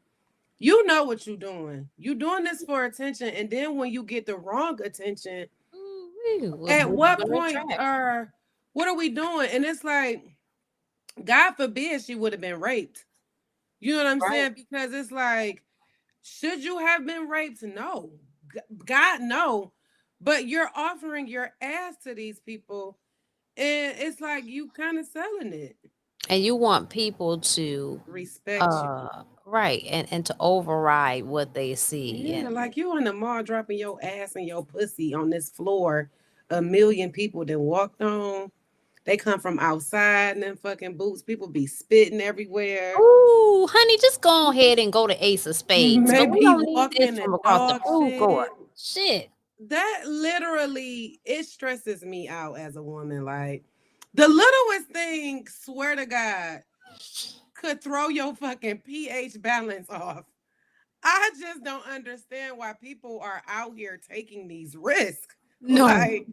you know what you're doing. You're doing this for attention, and then when you get the wrong attention, Ooh-wee, at what you what gonna point attract? what are we doing? And it's like, God forbid she would have been raped. You know what I'm Right. saying? Because it's like, should you have been raped? No. God, no. But you're offering your ass to these people, and it's like you kind of selling it. And you want people to Respect you. right, and to override what they see. Yeah, And like you in the mall dropping your ass and your pussy on this floor. A million people that walked on. They come from outside and then fucking boots. People be spitting everywhere. ooh, honey, just go ahead and go to Ace of Spades. But we Maybe don't need this walking from and across the dog food court. shit. Shit. That literally, it stresses me out as a woman. Like the littlest thing, swear to God, could throw your fucking pH balance off. I just don't understand why people are out here taking these risks. No, Like,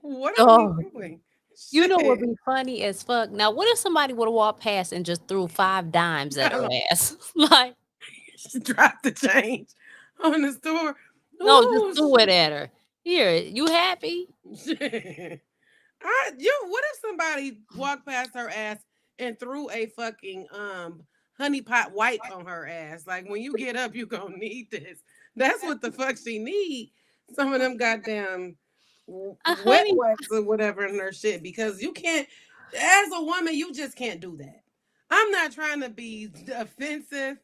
what are we no. doing? You know what Shit. would be funny as fuck? Now, what if somebody would have walked past and just threw 5 dimes at her ass? Like, Just drop the change on the store. no, just Oh threw it at her. Here, you happy? shit. What if somebody walked past her ass and threw a fucking honey pot wipe on her ass? Like when you get up, you gonna need this. That's what the fuck she need. Some of them goddamn wet Honey. wipes or whatever in her shit because you can't. As a woman, you just can't do that. I'm not trying to be offensive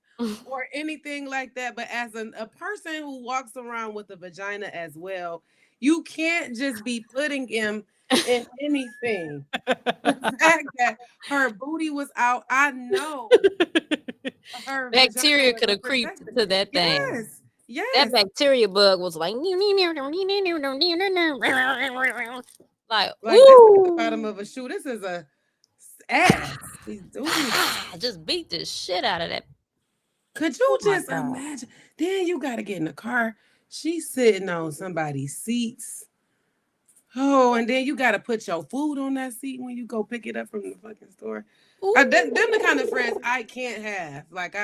or anything like that, but as a person who walks around with a vagina as well, you can't just be putting him in anything. The fact that her booty was out, I know her vagina Bacteria was could have creeped unprotected. to that thing. Yes, That yes. bacteria bug was like, like, Like this is the bottom ooh, of a shoe. This is a ass. Ooh. just beat the shit out of that. Could you Oh my just god. imagine? Then you got to get in the car. She's sitting on somebody's seats. Oh, and then you got to put your food on that seat when you go pick it up from the fucking store. Them the kind of friends I can't have. Like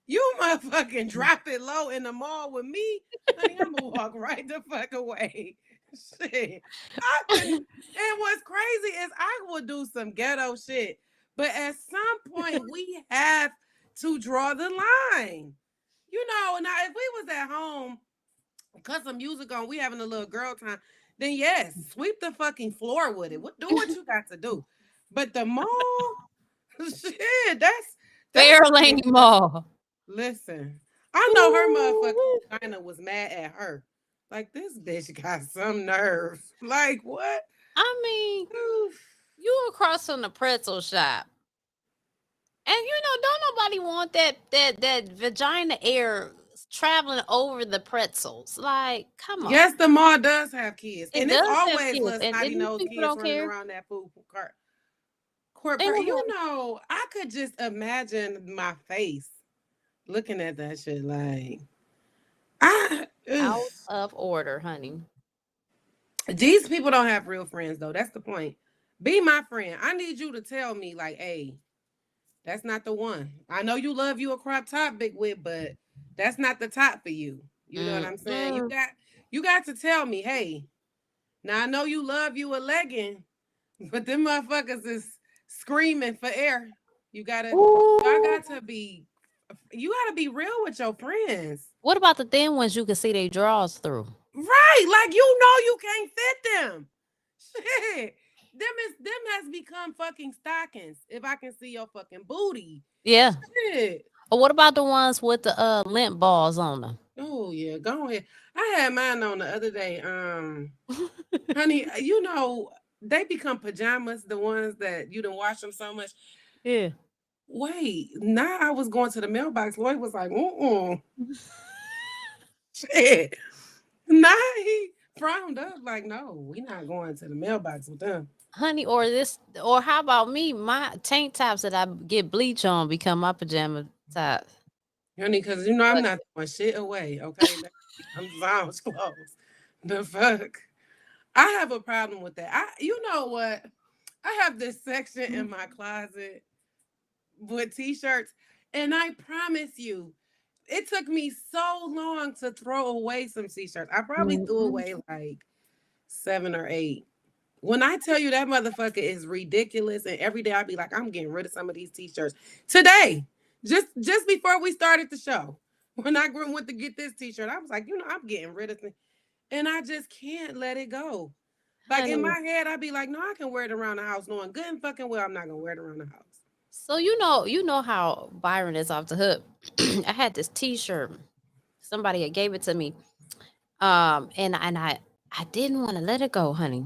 you motherfucking drop it low in the mall with me, honey. I'm gonna walk right the fuck away. Shit, I couldn't. And what's crazy is I will do some ghetto shit, but at some point we have to draw the line. You know, now if we was at home, cut some music on, we having a little girl time, then yes, sweep the fucking floor with it. Do what you got to do. But the mall, shit, that's Fairlane Mall. listen. I know her motherfucking vagina was mad at her. Like this bitch got some nerve. Like what? I mean, you across from the pretzel shop. And don't nobody want that vagina air traveling over the pretzels. Like, come on. Yes, the mall does have kids. It And it's does have always kids, little and snotty these nose people kids don't running care. around that food court. They don't You have know, I could just imagine my face looking at that shit like out of order, honey. these people don't have real friends though. That's the point. Be my friend. I need you to tell me like, hey, that's not the one. I know you love you a crop top, big whip, but that's not the top for you. You know what I'm saying? You got to tell me, hey. Now I know you love you a legging, but them motherfuckers is screaming for air. You gotta, y'all got to be, you gotta be real with your friends. What about the thin ones you can see they draws through? Right, like you can't fit them. Shit, them has become fucking stockings. If I can see your fucking booty. Yeah. Shit. Or what about the ones with the lint balls on them? Oh yeah, go ahead. I had mine on the other day. Honey, they become pajamas, the ones that you don't wash them so much. Yeah. Wait, now I was going to the mailbox. Lloyd was like, shit. Now he frowned up, like, no, we not going to the mailbox with them. Honey, or how about me? My tank tops that I get bleach on become my pajama tops. Honey, because I'm not throwing shit away, okay? That becomes Zom's clothes. The fuck? I have a problem with that. You know what? I have this section in my closet with t-shirts, and I promise you, it took me so long to throw away some t-shirts. I probably threw away like 7 or 8. When I tell you that motherfucker is ridiculous, and every day I'll be like, I'm getting rid of some of these t-shirts. Today, just before we started the show, when I went to get this t-shirt, I was like, I'm getting rid of it. And I just can't let it go. Like Honey. in my head, I'd be like, no, I can wear it around the house, knowing good and fucking well I'm not gonna wear it around the house. So you know how Byron is off the hook. I had this T-shirt. Somebody had gave it to me, and I didn't want to let it go, honey.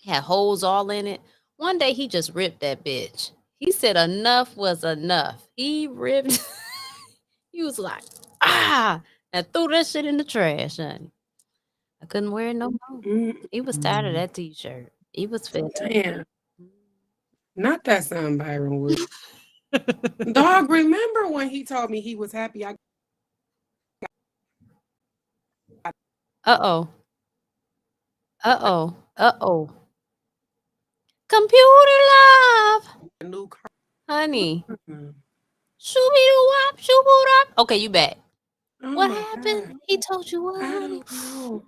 It had holes all in it. One day he just ripped that bitch. He said enough was enough. He ripped. He was like, and threw that shit in the trash, honey. I couldn't wear it no more. He was tired of that T-shirt. He was fed up. Damn. Not that sound Byron Wood. Dog, remember when he told me he was happy I Uh-oh. Uh-oh. Uh-oh. Computer love. got a new car? Honey. Mhm. Shooby-doo-wop, shoo-boo-dop. Okay, you back. Oh What my happened? God. He told you what, I honey? don't know.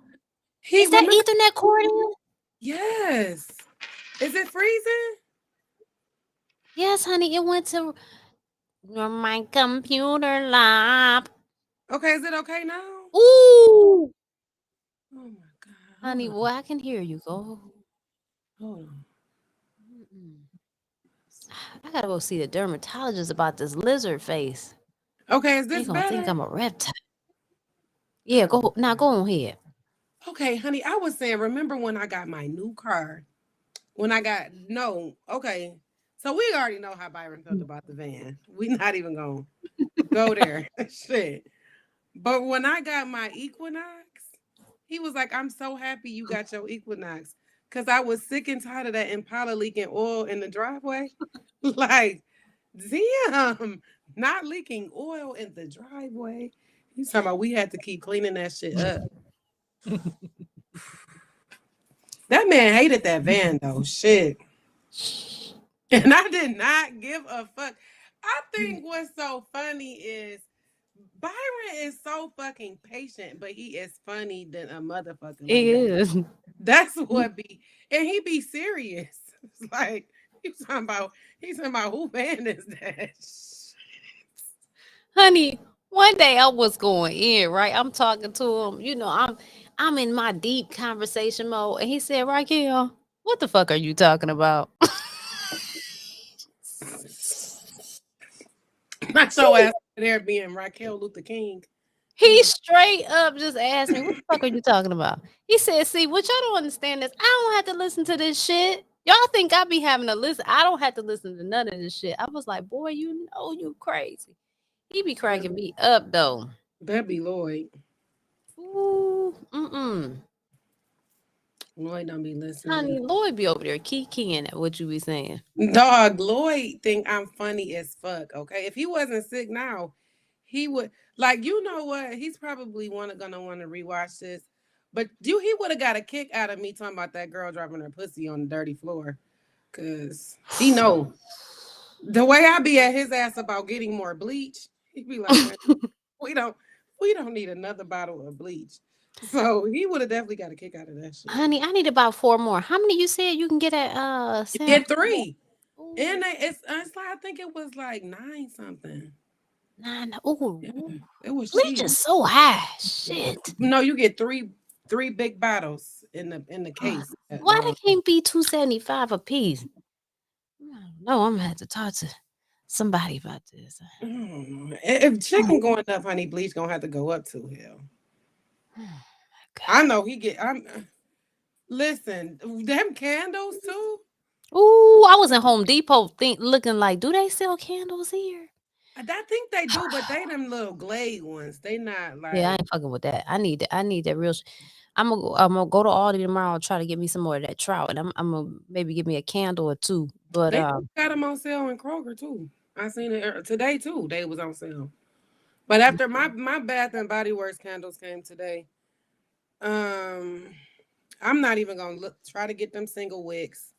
He Is that remember? Ethernet cord in? Yes. Is it freezing? Yes, honey. It went to my computer lab. Okay, is it okay now? Ooh. Oh my God. Honey, well, I can hear you. Go. Hold on. Mm-mm. I gotta go see the dermatologist about this lizard face. Okay, is He this gonna think better? I'm a reptile. Yeah, go now. Go on ahead. Okay, honey, I was saying, remember when I got my new car? When I got no, okay. So we already know how Byron felt about the van. We not even gonna go there. Shit. But when I got my Equinox, he was like, I'm so happy you got your Equinox. Cause I was sick and tired of that Impala leaking oil in the driveway. Like, damn, not leaking oil in the driveway. He's talking about we had to keep cleaning that shit up. That man hated that van though. Shit. And I did not give a fuck. I think what's so funny is Byron is so fucking patient, but he is funny than a motherfucker. It Like is. that's what be, and he be serious. It's like he's talking about who van is that? Honey, one day I was going in, right? I'm talking to him, I'm in my deep conversation mode, and he said, Raquel, what the fuck are you talking about? Not your ass there being Raquel Luther King. He straight up just asked me, what the fuck are you talking about? He said, see, what y'all don't understand is I don't have to listen to this shit. Y'all think I be having to listen. I don't have to listen to none of this shit. I was like, boy, you know you crazy. He be cracking me up though. That be Lloyd. Ooh, mm-mm. Lloyd don't be listening. Honey, Lloyd be over there keying at what you be saying. Dog, Lloyd think I'm funny as fuck. Okay, if he wasn't sick now, he would like. You know what? He's probably gonna want to rewatch this. But he would have got a kick out of me talking about that girl dropping her pussy on the dirty floor, cause he know the way I be at his ass about getting more bleach. He'd be like, man, we don't we don't need another bottle of bleach. So he would have definitely got a kick out of that shit. Honey, I need about 4 more. How many you said you can get at You get Sam's Club? 3. Ooh, And it's like I think it was like 9 something. 9. Ooh, Yeah, ooh. it was Bleach cheap. is so high. Shit. No, you get three big bottles in the case. Why they can't be 275 a piece? No, I'm gonna have to talk to somebody about this. If chicken going up, honey, bleach gonna have to go up too. Hell, Oh my I God. know he get. I'm listen. Them candles too. Ooh, I was in Home Depot looking like, do they sell candles here? I think they do, but they them little Glade ones. They not Yeah, I like ain't fucking with that. I need that real. I'm gonna go to Aldi tomorrow and try to get me some more of that trout, and I'm gonna maybe give me a candle or two. But they got them on sale in Kroger too. I seen it today too. They was on sale. But after my Bath and Body Works candles came today, um, I'm not even gonna try to get them single wicks.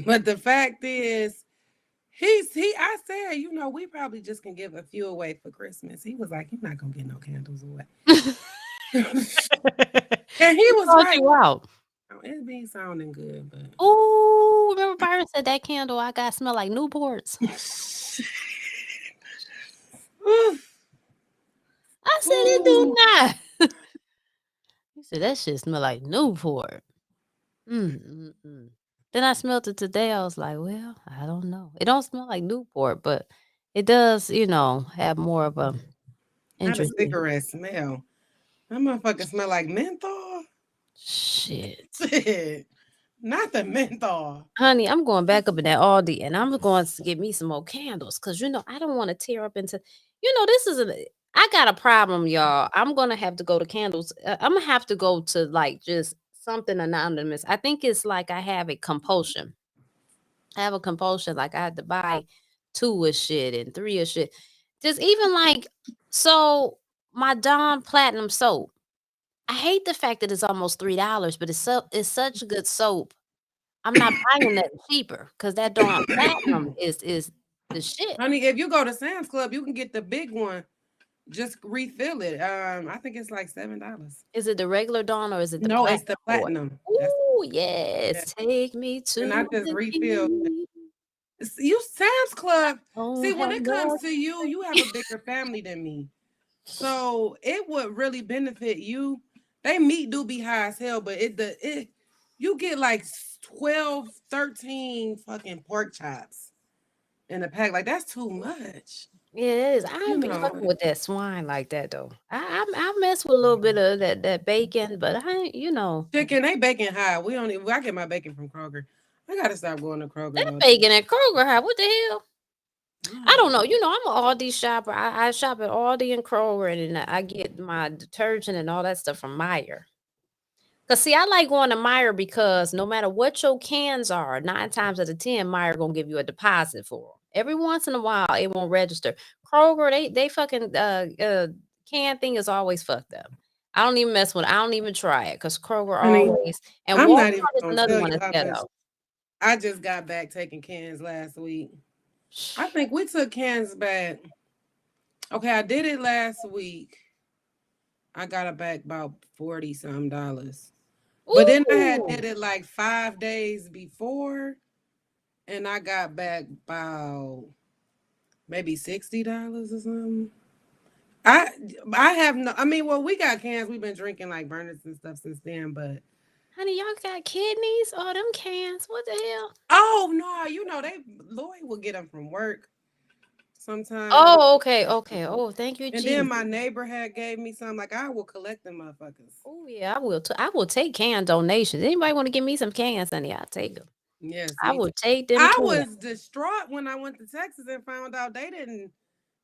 But the fact is, I said, we probably just can give a few away for Christmas. He was like, you're not gonna get no candles away. And he he was called right. you out. It be sounding good, but Ooh, remember Byron said that candle I got smell like Newports. I said it do Ooh, not. He said that shit smell like Newport. Mm. Then I smelled it today. I was like, well, I don't know. It don't smell like Newport, but it does, have more of a not a interesting cigarette smell. That motherfucker smell like menthol. shit. Shit. Not the menthol. Honey, I'm going back up in that Aldi and I'm going to get me some more candles because I don't want to tear up into this is I got a problem, y'all. I'm gonna have to go to candles. I'm gonna have to go to like just something anonymous. I think it's like I have a compulsion. I have a compulsion, like I had to buy 2 is shit and 3 is shit. Just even like so my Dawn Platinum soap. I hate the fact that it's almost $3, but it's such good soap. I'm not buying that cheaper because that Dawn Platinum is the shit. Honey, if you go to Sam's Club, you can get the big one. Just refill it. I think it's like $7. Is it the regular Dawn or is it the No, it's the platinum boy? platinum. That's Ooh, yeah. yes. Take me And to I just the refilled it. king. You Sam's Club. See, Don't when have it comes no to you, you have a bigger family than me. So it would really benefit you. They meat do be high as hell, but it you get like 12, 13 fucking pork chops in a pack. Like that's too much. Yeah, it is. I You don't be know. fucking with that swine like that though. I mess with a little bit of that bacon, but I ain't, Chicken, they bacon high. We don't even I get my bacon from Kroger. I gotta stop going to Kroger that though. bacon at Kroger high. What the hell? I don't Mm. know. I'm an Aldi shopper. I shop at Aldi and Kroger, and then I get my detergent and all that stuff from Meyer. Cause see, I like going to Meyer because no matter what your cans are, 9 times out of 10, Meyer gonna give you a deposit for them. Every once in a while, it won't register. Kroger, they fucking can thing is always fucked up. I don't even mess with. I don't even try it because Kroger Honey, always and I'm Walmart not even is gonna another tell one you that's how much ghetto. I just got back taking cans last week. I think we took cans back. Okay, I did it last week. I got it back about 40 some dollars. But then I had Ooh, did it like 5 days before, and I got back about maybe $60 or something. I I have no. I mean, well, we got cans. We've been drinking like burners and stuff since then. But honey, y'all got kidneys? Oh, them cans. What the hell? oh no, they Lloyd will get them from work sometimes. Oh, okay, okay. Oh, thank you, And then Jesus. my neighbor had gave me some. Like I will collect them motherfuckers. Oh yeah, I will. I will take can donations. Anybody want to give me some cans, honey? I'll take them. Yes, I me will too. take them I cans. was distraught when I went to Texas and found out they didn't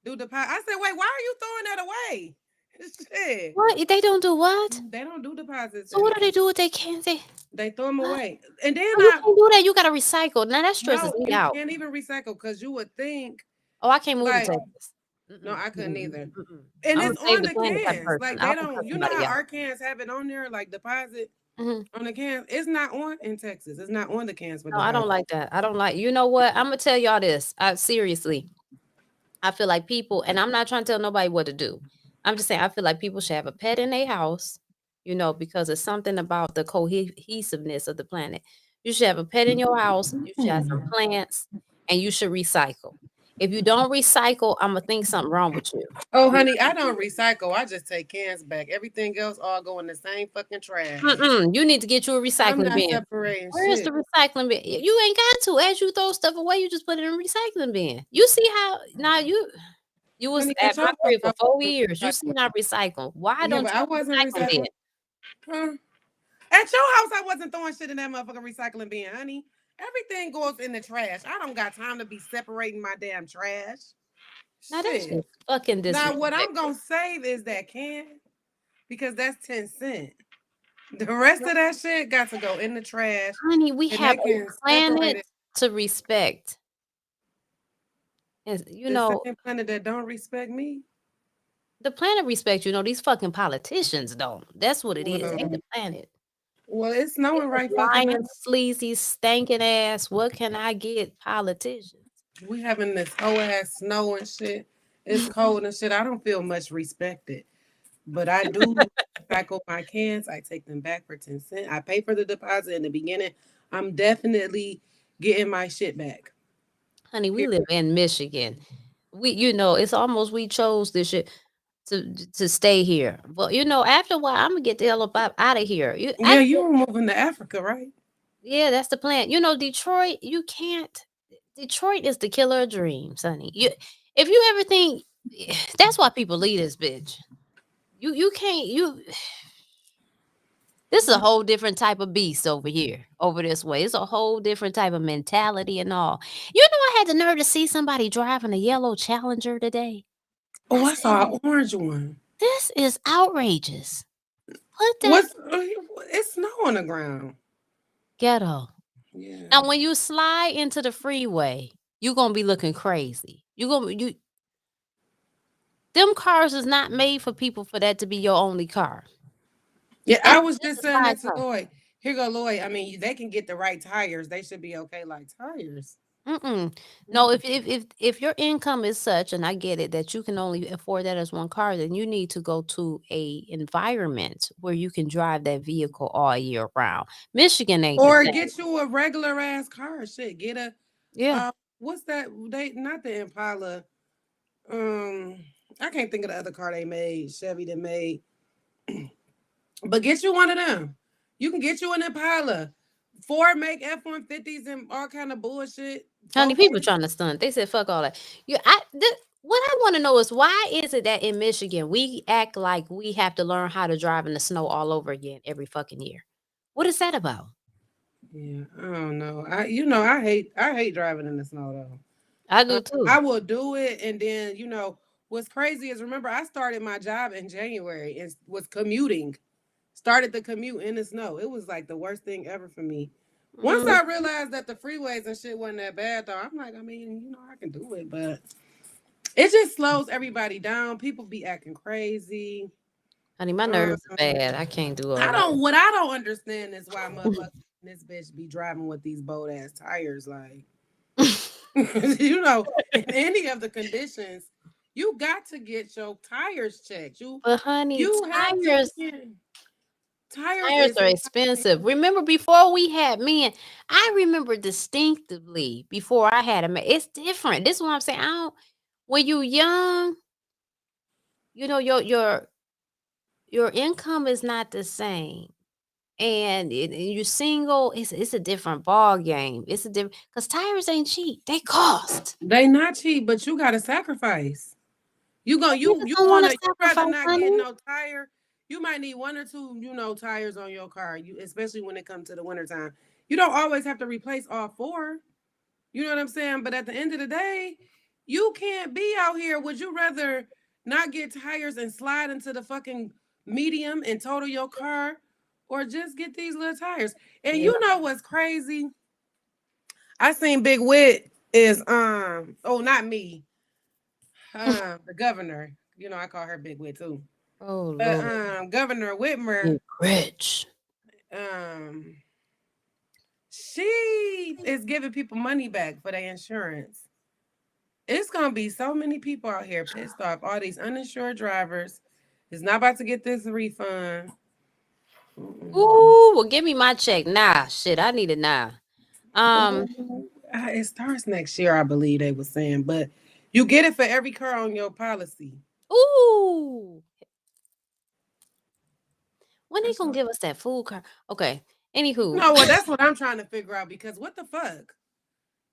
do the pie. I said, wait, why are you throwing that away? Shit. What? They don't do what? They don't do deposits So what do they anymore. do with their cans? They throw them Huh? away. And then Oh, you can't do that. You gotta recycle. Now that stresses no, me you out. can't even recycle because you would think Oh, I can't move to like, Texas. no, Mm-mm, I couldn't mm-mm, either. mm-mm. And I'm a it's save on the the planet type of cans. person. Like I'll they go cut don't, you know somebody how out. our cans have it on there, like deposit Hmm. on the cans? It's not on in Texas. It's not on the cans for No, I don't deposit. like that. I don't like. You know what? I'm gonna tell y'all this. Seriously, I feel like people, and I'm not trying to tell nobody what to do. I'm just saying I feel like people should have a pet in their house, because it's something about the cohesiveness of the planet. You should have a pet in your house, you should have some plants, and you should recycle. If you don't recycle, I'm gonna think something wrong with you. Oh, honey, I don't recycle. I just take cans back. Everything else all go in the same fucking trash. Mm-mm, you need to get you a I'm recycling not bin. separating Where is the shit. recycling bin? You ain't got to. As you throw stuff away, you just put it in a recycling bin. You see how now you was Honey, at at your my house, crib I for 4 years. You wasn't see recycling. not recycle. Why Yeah, don't but you I have wasn't a recycling bin? recycling. Huh? At your house, I wasn't throwing shit in that motherfucking recycling bin, honey. Everything goes in the trash. I don't got time to be separating my damn trash. Now that's Shit. just fucking Now, what I'm disrespectful. gonna save is that can because that's 10 cents. The rest of that shit got to go in the trash, Honey, we and they have a can separate planet it. to respect. Is The same planet that don't respect me. the planet respects, these fucking politicians don't. That's what it is. Ain't Well, the planet. well, it's It's snowing this right fucking now. lying, sleazy, stinking ass. What can I get? Politicians. We having this whole ass snow and shit. It's cold and shit. I don't feel much respected, but I do recycle my cans. I take them back for 10 cents. I pay for the deposit in the beginning. I'm definitely getting my shit back. Honey, we Period. live in Michigan. It's almost we chose this shit to stay here. But after a while, I'm gonna get the hell up out of here. Yeah, you were moving to Africa, right? Yeah, that's the plan. Detroit, you can't. Detroit is the killer of dreams, honey. If you ever think, that's why people leave this bitch. You can't. This is a whole different type of beast over here, over this way. It's a whole different type of mentality and all. I had the nerve to see somebody driving a yellow Challenger today. Oh, I I saw said, an orange one. this is outrageous. Put that What's it's snow on the ground. ghetto. Yeah. Now, when you slide into the freeway, you gonna be looking crazy. You them cars is not made for people for that to be your only car. Yeah, I That's was that's just a saying side that to car. Lloyd. Here go Lloyd. I mean, they can get the right tires. They should be okay like tires. Mm-mm. No, Mm. if your income is such, and I get it, that you can only afford that as one car, then you need to go to a environment where you can drive that vehicle all year round. Michigan ain't the Or same. get you a regular ass car. Shit, get a Yeah. what's that? They not the Impala. Um, I can't think of the other car they made. Chevy that made, but get you one of them. You can get you an Impala. Ford make F-150s and all kind of bullshit. Honey, people Focus. trying to stunt. They said, "Fuck all that." What I want to know is why is it that in Michigan we act like we have to learn how to drive in the snow all over again every fucking year? What is that about? Yeah, I don't know. I hate driving in the snow though. I do too. I will do it, and then what's crazy is remember I started my job in January and was commuting. Started the commute in the snow. It was like the worst thing ever for me. Once Mm, I realized that the freeways and shit wasn't that bad though, I'm like, I mean, I can do it, but it just slows everybody down. People be acting crazy. honey, my Um, nerves are bad. I can't do all I that. don't. What I don't understand is why motherfuckers in this bitch be driving with these bold ass tires. Like, in any of the conditions, you got to get your tires checked. You But honey, you have to tires get tires tires is are expensive. Remember before we had men, I remember distinctively before I had a man. It's different. This is what I'm saying. I don't when you young, your income is not the same. And you single, it's a different ball game. It's a different because tires ain't cheap. They cost. they not cheap, but you got to sacrifice. You go But niggas you don't want wanna to you rather sacrifice, not get honey. no tire. You might need one or two, tires on your car. You especially when it comes to the wintertime. You don't always have to replace all four. You know what I'm saying? But at the end of the day, you can't be out here. Would you rather not get tires and slide into the fucking medium and total your car? Or just get these little tires. And Yeah. you know what's crazy? I seen Big Wit is oh not me. The governor. I call her Big Wit too. Oh But Lord. Governor Whitmer, Get rich. um, she is giving people money back for their insurance. It's gonna be so many people out here pissed off. All these uninsured drivers is not about to get this refund. Mm-mm. Ooh, well, give me my check. Nah, shit, I need it now. Um, Ooh, it starts next year, I believe they were saying, but you get it for every car on your policy. ooh, when they That's gonna what. give us that food card? Okay. Anywho, No, well, that's what I'm trying to figure out because what the fuck?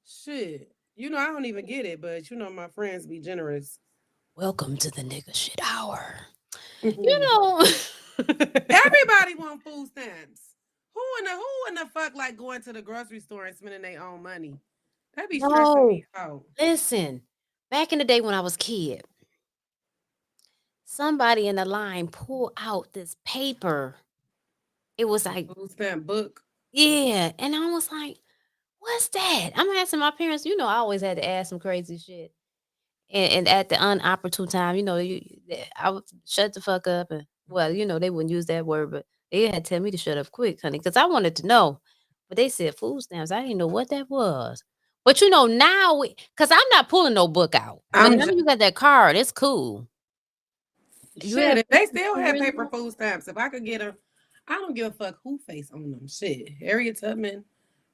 Shit. I don't even get it, but my friends be generous. welcome to the nigga shit hour. You Everybody know, want food stamps. Who in the fuck like going to the grocery store and spending their own money? That be stressing me no. out. Listen, back in the day when I was kid, somebody in the line pulled out this paper. It was like, Food stamp book. yeah, and I was like, "What's that?" I'm asking my parents. I always had to ask some crazy shit. And at the unopportune time, I would shut the fuck up and well, they wouldn't use that word, but they had to tell me to shut up quick, honey, because I wanted to know. But they said food stamps. I didn't know what that was. But now because I'm not pulling no book out. But I'm now just you got that card, it's cool. You shit. have If they still you had really paper food stamps, if I could get them, I don't give a fuck who face on them. Shit. Harriet Tubman,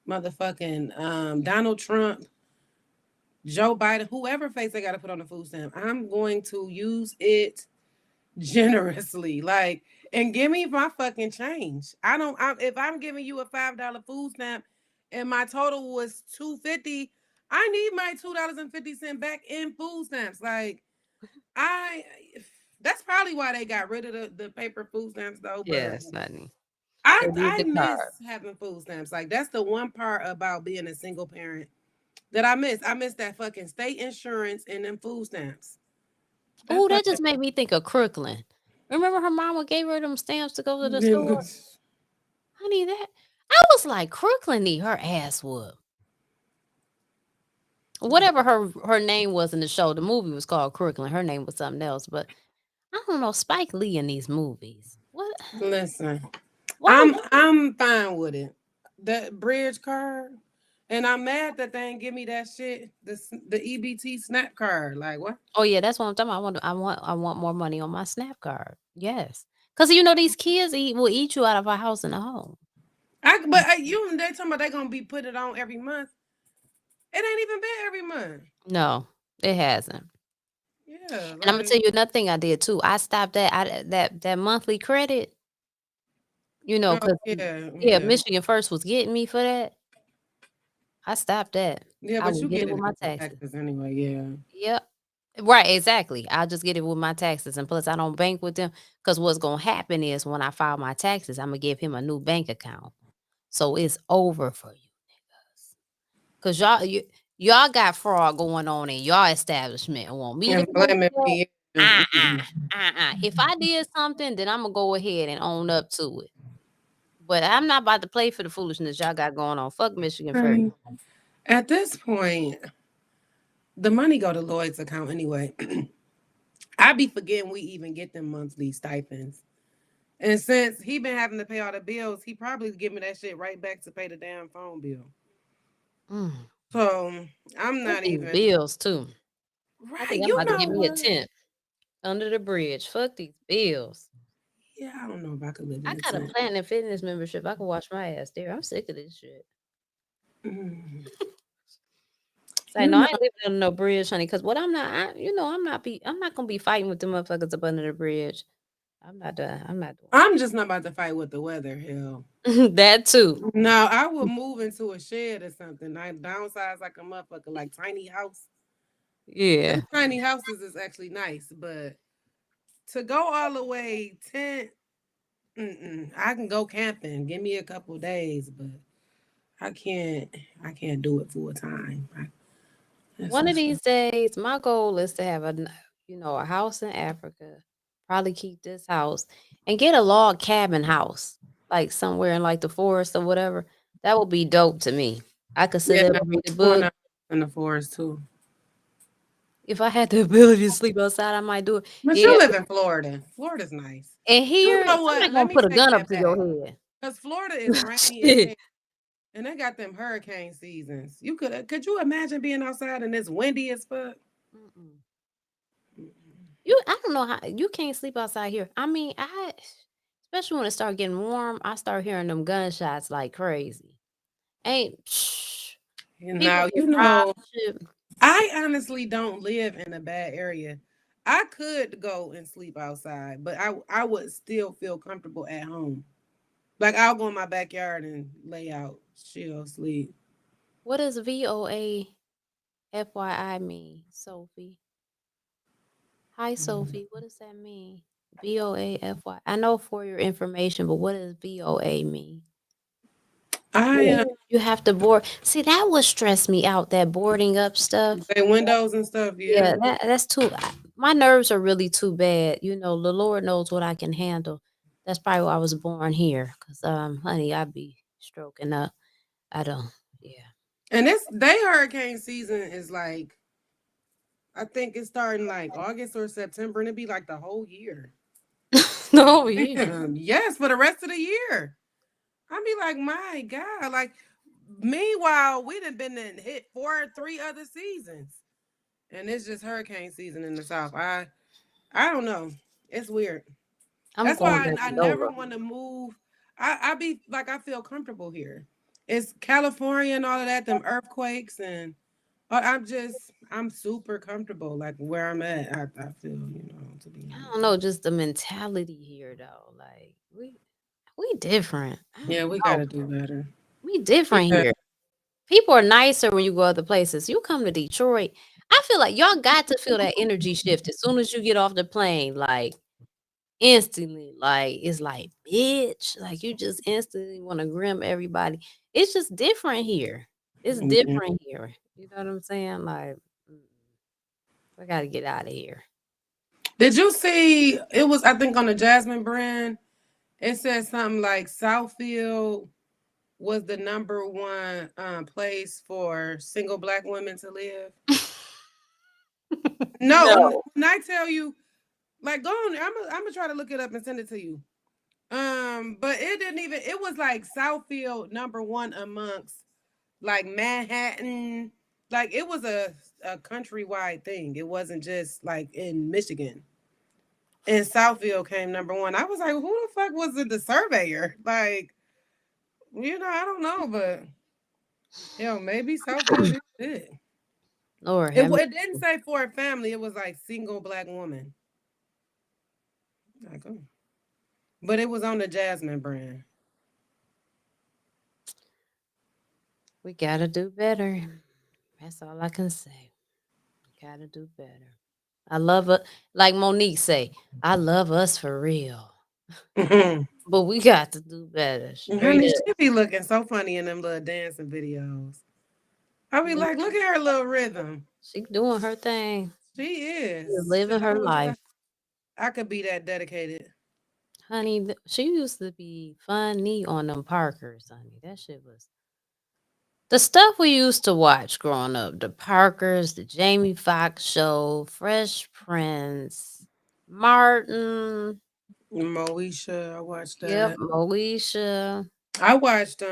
motherfucking Donald Trump, Joe Biden, whoever face they got to put on the food stamp. I'm going to use it generously, like, and give me my fucking change. If I'm giving you a $5 food stamp and my total was $2.50, I need my $2.50 back in food stamps. Like, I that's probably why they got rid of the paper food stamps though. But Yes, honey. I They did I the miss card. having food stamps. Like, that's the one part about being a single parent that I miss. I miss that fucking state insurance and them food stamps. Oh, That's like that just made me think of Crooklyn. Remember her mama gave her them stamps to go to the store? Honey, I was like, Crooklyn need her ass whooped. whatever her name was in the show. The movie was called Crooklyn. Her name was something else, but I don't know Spike Lee in these movies. What? Listen, Why would I'm fine with it. That bridge card, and I'm mad that they ain't give me that shit. The EBT snap card. Like what? Oh yeah, that's what I'm talking about. I want more money on my Snap card. Yes, because you know these kids will eat you out of a house and a home. You they talking about they gonna be put it on every month. It ain't even been every month. No, it hasn't. Yeah, And I'm gonna like tell you another thing I did too. I stopped that monthly credit. You know, oh because yeah, yeah, yeah, Michigan First was getting me for that. I stopped that. yeah. I But would you get get it it with my in taxes. taxes anyway. Yeah. Yep. Right, exactly. I'll just get it with my taxes, and plus I don't bank with them because what's gonna happen is when I file my taxes, I'm gonna give him a new bank account, so it's over for you niggas. Cause y'all got fraud going on in y'all establishment and want me to And cover blaming it up. me. Uh-uh, uh-uh. If I did something, then I'm gonna go ahead and own up to it. But I'm not about to play for the foolishness y'all got going on. Fuck Michigan First. Honey, at this point, the money go to Lloyd's account anyway. I be forgetting we even get them monthly stipends. And since he been having to pay all the bills, he probably give me that shit right back to pay the damn phone bill. Mm. So I'm Fuck not these even bills too. I right. think I'm You about to know give me a what? tent under the bridge. Fuck these bills. Yeah, I don't know if I could live in I a got a tent. Planet Fitness membership. I can wash my ass there. I'm sick of this shit. Mm. Say You no, I know, ain't living under no bridge, honey. Cause what I'm not, I'm not gonna be fighting with the motherfuckers up under the bridge. I'm not done. I'm not I'm just not about to fight with the weather. Hell, doing that too. no, I would move into a shed or something. I downsize like a motherfucker, like tiny house. Yeah. Them tiny houses is actually nice, but to go all the way tent, I can go camping. Give me a couple days, but I can't. I can't do it full time. That's One of just these days, my goal is to have a house in Africa. Probably keep this house and get a log cabin house, like somewhere in like the forest or whatever. That would be dope to me. I could sit yeah. there I and read a want book. to in the forest too. If I had the ability to sleep outside, I might do it. But Yeah. you live in Florida. Florida's nice. And You here, know somebody what? Let gonna me put a take gun up that to your back. head. Cause Florida is rainy as Shit. hell, and they got them hurricane seasons. Could you imagine being outside and it's windy as fuck? Mm-mm. I don't know how you can't sleep outside here. I mean, especially when it start getting warm, I start hearing them gunshots like crazy. Ain't You people know, get robbed and shit. I honestly don't live in a bad area. I could go and sleep outside, but I would still feel comfortable at home. Like I'll go in my backyard and lay out, chill, sleep. What does VOAFYI mean, Sophie? Hi, Sophie. What does that mean? VOAFY. I know for your information, but what does VOA mean? I Yeah. You have to board. See, that would stress me out. That boarding up stuff. say windows and stuff. Yeah, Yeah, that's too. My nerves are really too bad. The Lord knows what I can handle. That's probably why I was born here. Cause honey, I be stroking up. I don't. Yeah. and this they hurricane season is like I think it's starting like August or September, and it'd be like the whole year. No, yeah. Yes, for the rest of the year. I'd be like, my God. Like, meanwhile, we'd have been in hit 3 other seasons. And it's just hurricane season in the South. I don't know. It's weird. I'm That's going why back I to never Nova. want to move. I be like I feel comfortable here. It's California and all of that, them earthquakes and I'm super comfortable like where I'm at. I feel, to be I honest. don't know, just the mentality here though. Like we different. I Yeah, don't we know. gotta do better. We different Yeah. here. People are nicer when you go other places. You come to Detroit, I feel like y'all got to feel that energy shift as soon as you get off the plane. Like instantly, like it's like, bitch, like you just instantly want to grim everybody. It's just different here. It's Yeah. different here. You know what I'm saying? Like, I gotta get out of here. Did you see it was I think on the Jasmine brand, it said something like Southfield was the number one place for single black women to live? No, No. when I tell you, like, go on. I'm gonna try to look it up and send it to you. But it didn't even. It was like Southfield number one amongst like Manhattan. Like it was a countrywide thing. It wasn't just like in Michigan. And Southfield came number one. I was like, who the fuck was the surveyor? Like, I don't know, but hell, maybe Southfield is it. Lord It, have it didn't mercy. say for a family. It was like single black woman. Like, oh. But it was on the Jasmine brand. We gotta do better. That's all I can say. Gotta do better. I love it. Like Monique say, I love us for real. But we got to do better. Straight Honey, up. she be looking so funny in them little dancing videos. I be Yeah, like, look at her little rhythm. she doing her thing. She She is is. living Shit, I her wish life. I could be that dedicated. Honey, she used to be funny on them Parkers, honey. That shit was the stuff we used to watch growing up. The Parkers, the Jamie Foxx show, Fresh Prince, Martin. Moesha, I watched Yep, that. Moesha. I watched but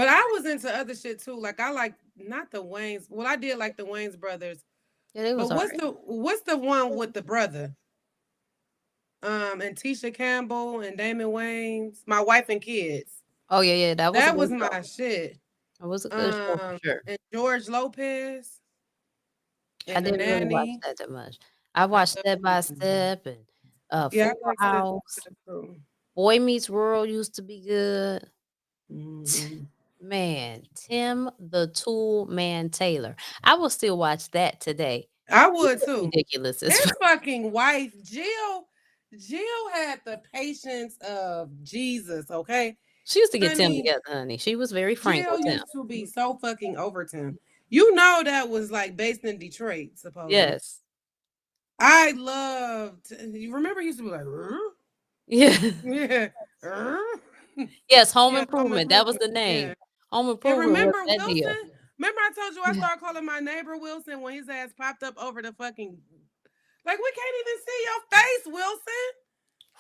I was into other shit too. Like I like not the Waynes. Well, I did like the Waynes brothers. Yeah, it But was what's alright. the one with the brother? And Tisha Campbell and Damon Wayans, My Wife and Kids. Oh yeah, yeah, that was a That good was show. my shit. That was a good show for sure. And George Lopez I and the didn't really watch Nanny. that much. I I watched love Step them. by Step and Yeah, Full I like Step by House. Step too. Boy Meets World used to be good. Hmm. Man, Tim the Tool Man Taylor. I will still watch that today. I He would was too. ridiculous as His fuck. fucking wife, Jill had the patience of Jesus, okay? She used to get Tim Honey, together, honey. She was very frank Jill with Tim. used to be so fucking over Tim. You know that was like based in Detroit, supposedly. Yes. I loved. You remember? He used to be like, Yeah. yeah, Yes, Home yeah, Home Improvement. That was Improvement. the Yeah, name. Home and Improvement was remember that deal. Wilson? Remember I told you I Yeah. started calling my neighbor Wilson when his ass popped up over the fucking. Like we can't even see your face, Wilson.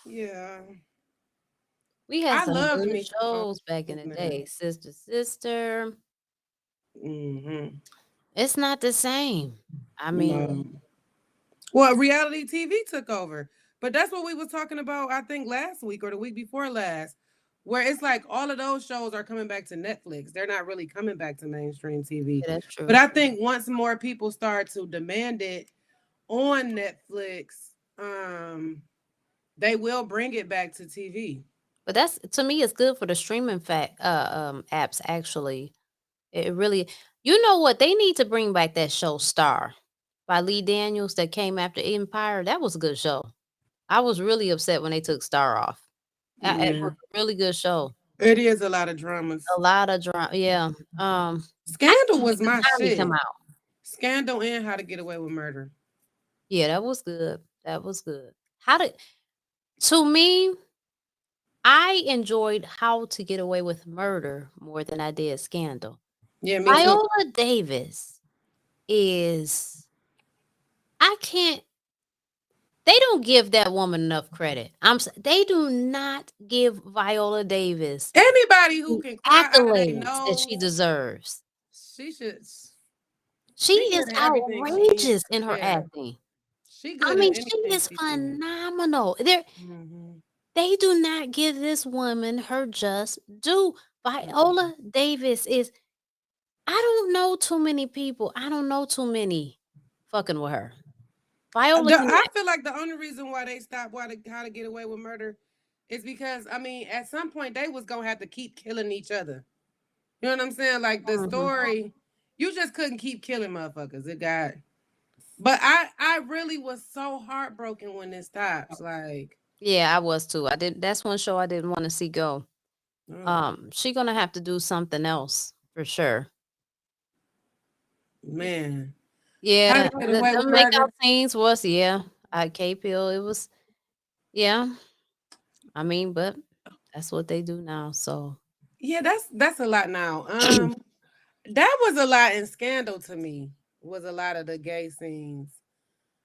Yeah, We had I some loved good me some Home shows back in the Improvement. day. Sister, Sister. Mm-hmm. It's not the same. I mean, No. Well, reality TV took over. But that's what we was talking about, I think, last week or the week before last, where it's like all of those shows are coming back to Netflix. They're not really coming back to mainstream TV. yeah, that's But true. I think once more people start to demand it on Netflix, they will bring it back to TV. But that's to me, it's good for the streaming apps. Actually, it really. You know what? They need to bring back that show Star by Lee Daniels that came after Empire. That was a good show. I was really upset when they took Star off. It was Yeah. a really good show. It is a lot of dramas. A lot of drama. Yeah. I Scandal can't wait was till my Tommy come shit. out. Scandal and How to Get Away with Murder. Yeah, that was good. That was good. How did to me? I enjoyed How to Get Away with Murder more than I did Scandal. Yeah, me too. Viola Davis is I can't they don't give that woman enough credit. They do not give Viola Davis Anybody who the can cry out of their accolades that she nose, deserves. she should. She She is good at everything she. outrageous in her Yeah, acting. she I good at mean, she anything is she do. phenomenal. Hmm. They do not give this woman her just due. Viola Davis is I don't know too many people. I don't know too many fucking with her. Viola can I act. feel like the only reason why they stopped How to Get Away with Murder is because I mean at some point they was gonna have to keep killing each other. You know what I'm saying? Like the Mhm. story, you just couldn't keep killing motherfuckers. It got. But I really was so heartbroken when it stops. Like, Yeah, I was too. I did. That's one show I didn't want to see go. oh She gonna have to do something else for sure. man, How Yeah, to Get Away with the Murder. makeout scenes was I K Pill. It was yeah. I mean, but that's what they do now. So Yeah, that's a lot now. That was a lot in Scandal to me. Was a lot of the gay scenes.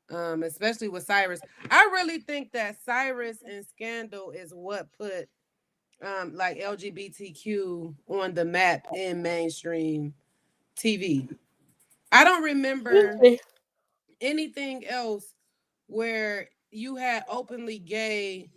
Especially with Cyrus. I really think that Cyrus and Scandal is what put like LGBTQ on the map in mainstream TV. I don't remember Really? anything else where you had openly gay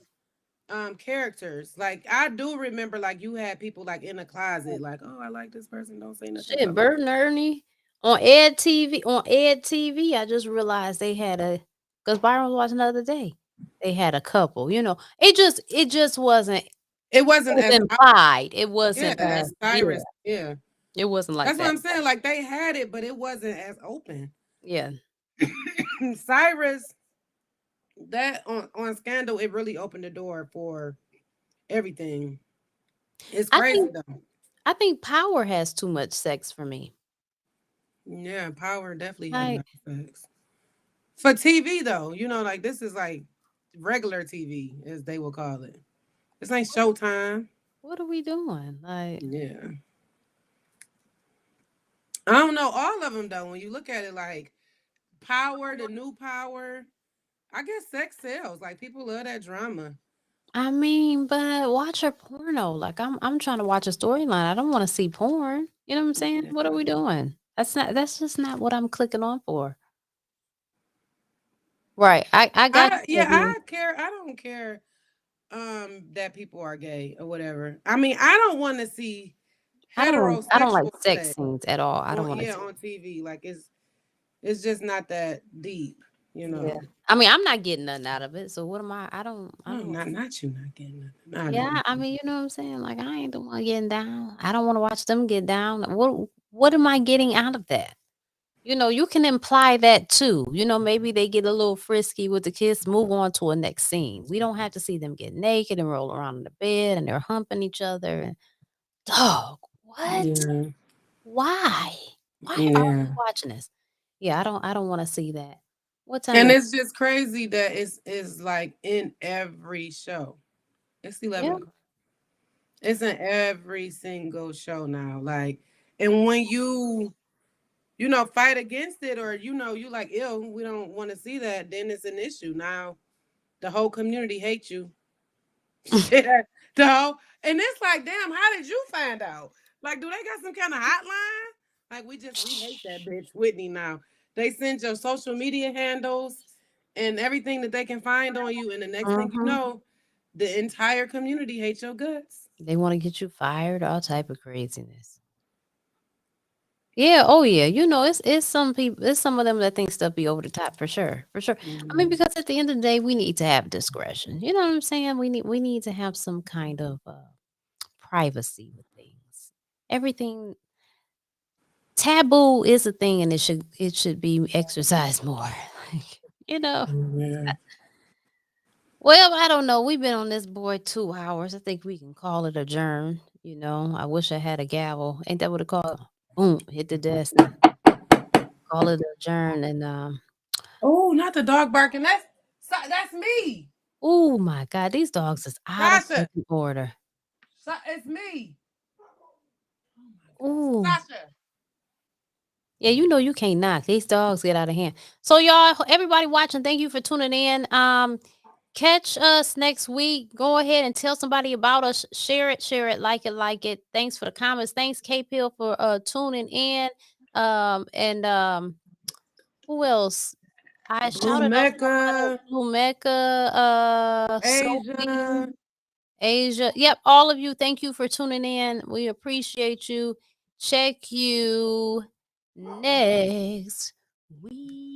characters. Like I do remember like you had people like in the closet, like, oh, I like this person, don't say nothing Shit, about Bert and Ernie on Ed TV. On Ed TV, I just realized they had because Byron was watching the other day. They had a couple. It just wasn't. It it wasn't was as implied. It yeah, wasn't as as yeah. Cyrus. Yeah. It wasn't like That's what that. I'm saying. Like they had it, but it wasn't as open. Yeah, Cyrus, that on Scandal, it really opened the door for everything. It's I crazy think though. I think Power has too much sex for me. Yeah, Power definitely had a Like, lot of sex. For TV though, like this is like regular TV, as they will call it. This ain't Showtime. what are we doing? Like, Yeah. I don't know all of them though. When you look at it like Power, the new Power, I guess sex sells. Like people love that drama. I mean, but watch her porno. Like, I'm trying to watch a storyline. I don't want to see porn. You know what I'm saying? Yeah. What are we doing? That's just not what I'm clicking on for. Right. I got I you. yeah, Sylvia. I don't care that people are gay or whatever. I mean, I don't want to see I don't like heterosexual sex sex scenes at all. I don't on want to yeah see. on TV. Like it's just not that deep, you Yeah. know. I mean, I'm not getting nothing out of it. So what am I? I No, don't. not you not getting nothing. I know. Yeah, I mean, you know what I'm saying? Like, I ain't the one getting down. I don't want to watch them get down. What am I getting out of that? You can imply that too. Maybe they get a little frisky with the kiss, move on to a next scene. We don't have to see them get naked and roll around in the bed and they're humping each other. And dog, what? Yeah, Why? Why are yeah. we watching this? Yeah, I don't want to see that. What time And is? it's just crazy that it's like in every show. It's Yeah. 11 o'clock. It's in every single show now. Like, and when fight against it or you like, ew, we don't want to see that, then it's an issue. Now the whole community hates you. Shit. The whole and it's like, damn, how did you find out? Like, do they got some kind of hotline? Like we hate that bitch Whitney now. They send your social media handles and everything that they can find on you, and the next thing you Mhm. know, the entire community hates your guts. They want to get you fired, all type of craziness. Yeah, oh yeah. It's some people, it's some of them that think stuff be over the top for sure. For sure. I mean, Mhm. because at the end of the day, we need to have discretion. You know what I'm saying? We need to have some kind of privacy with things. Everything taboo is a thing and it should be exercised more. Like, you know. Yeah. Well, I don't know. We've been on this board 2 hours. I think we can call it adjourn. I wish I had a gavel. Ain't that what it called? Boom, hit the desk and call it adjourn and Oh, not the dog barking. That's me, oh my god, these dogs is out of Sasha. fucking order. It's me. Oh my Ooh. God, Sasha. Yeah, you can't knock. These dogs get out of hand. So y'all, everybody watching, thank you for tuning in. Catch us next week. Go ahead and tell somebody about us. Share it, like it. Thanks for the comments. Thanks, K Pill, for tuning in. And who else? I Blue shouted out somebody. Mecca, Blue Mecca, Sophie. Asia. Asia. Yep, all of you, thank you for tuning in. We appreciate you. Check you next week.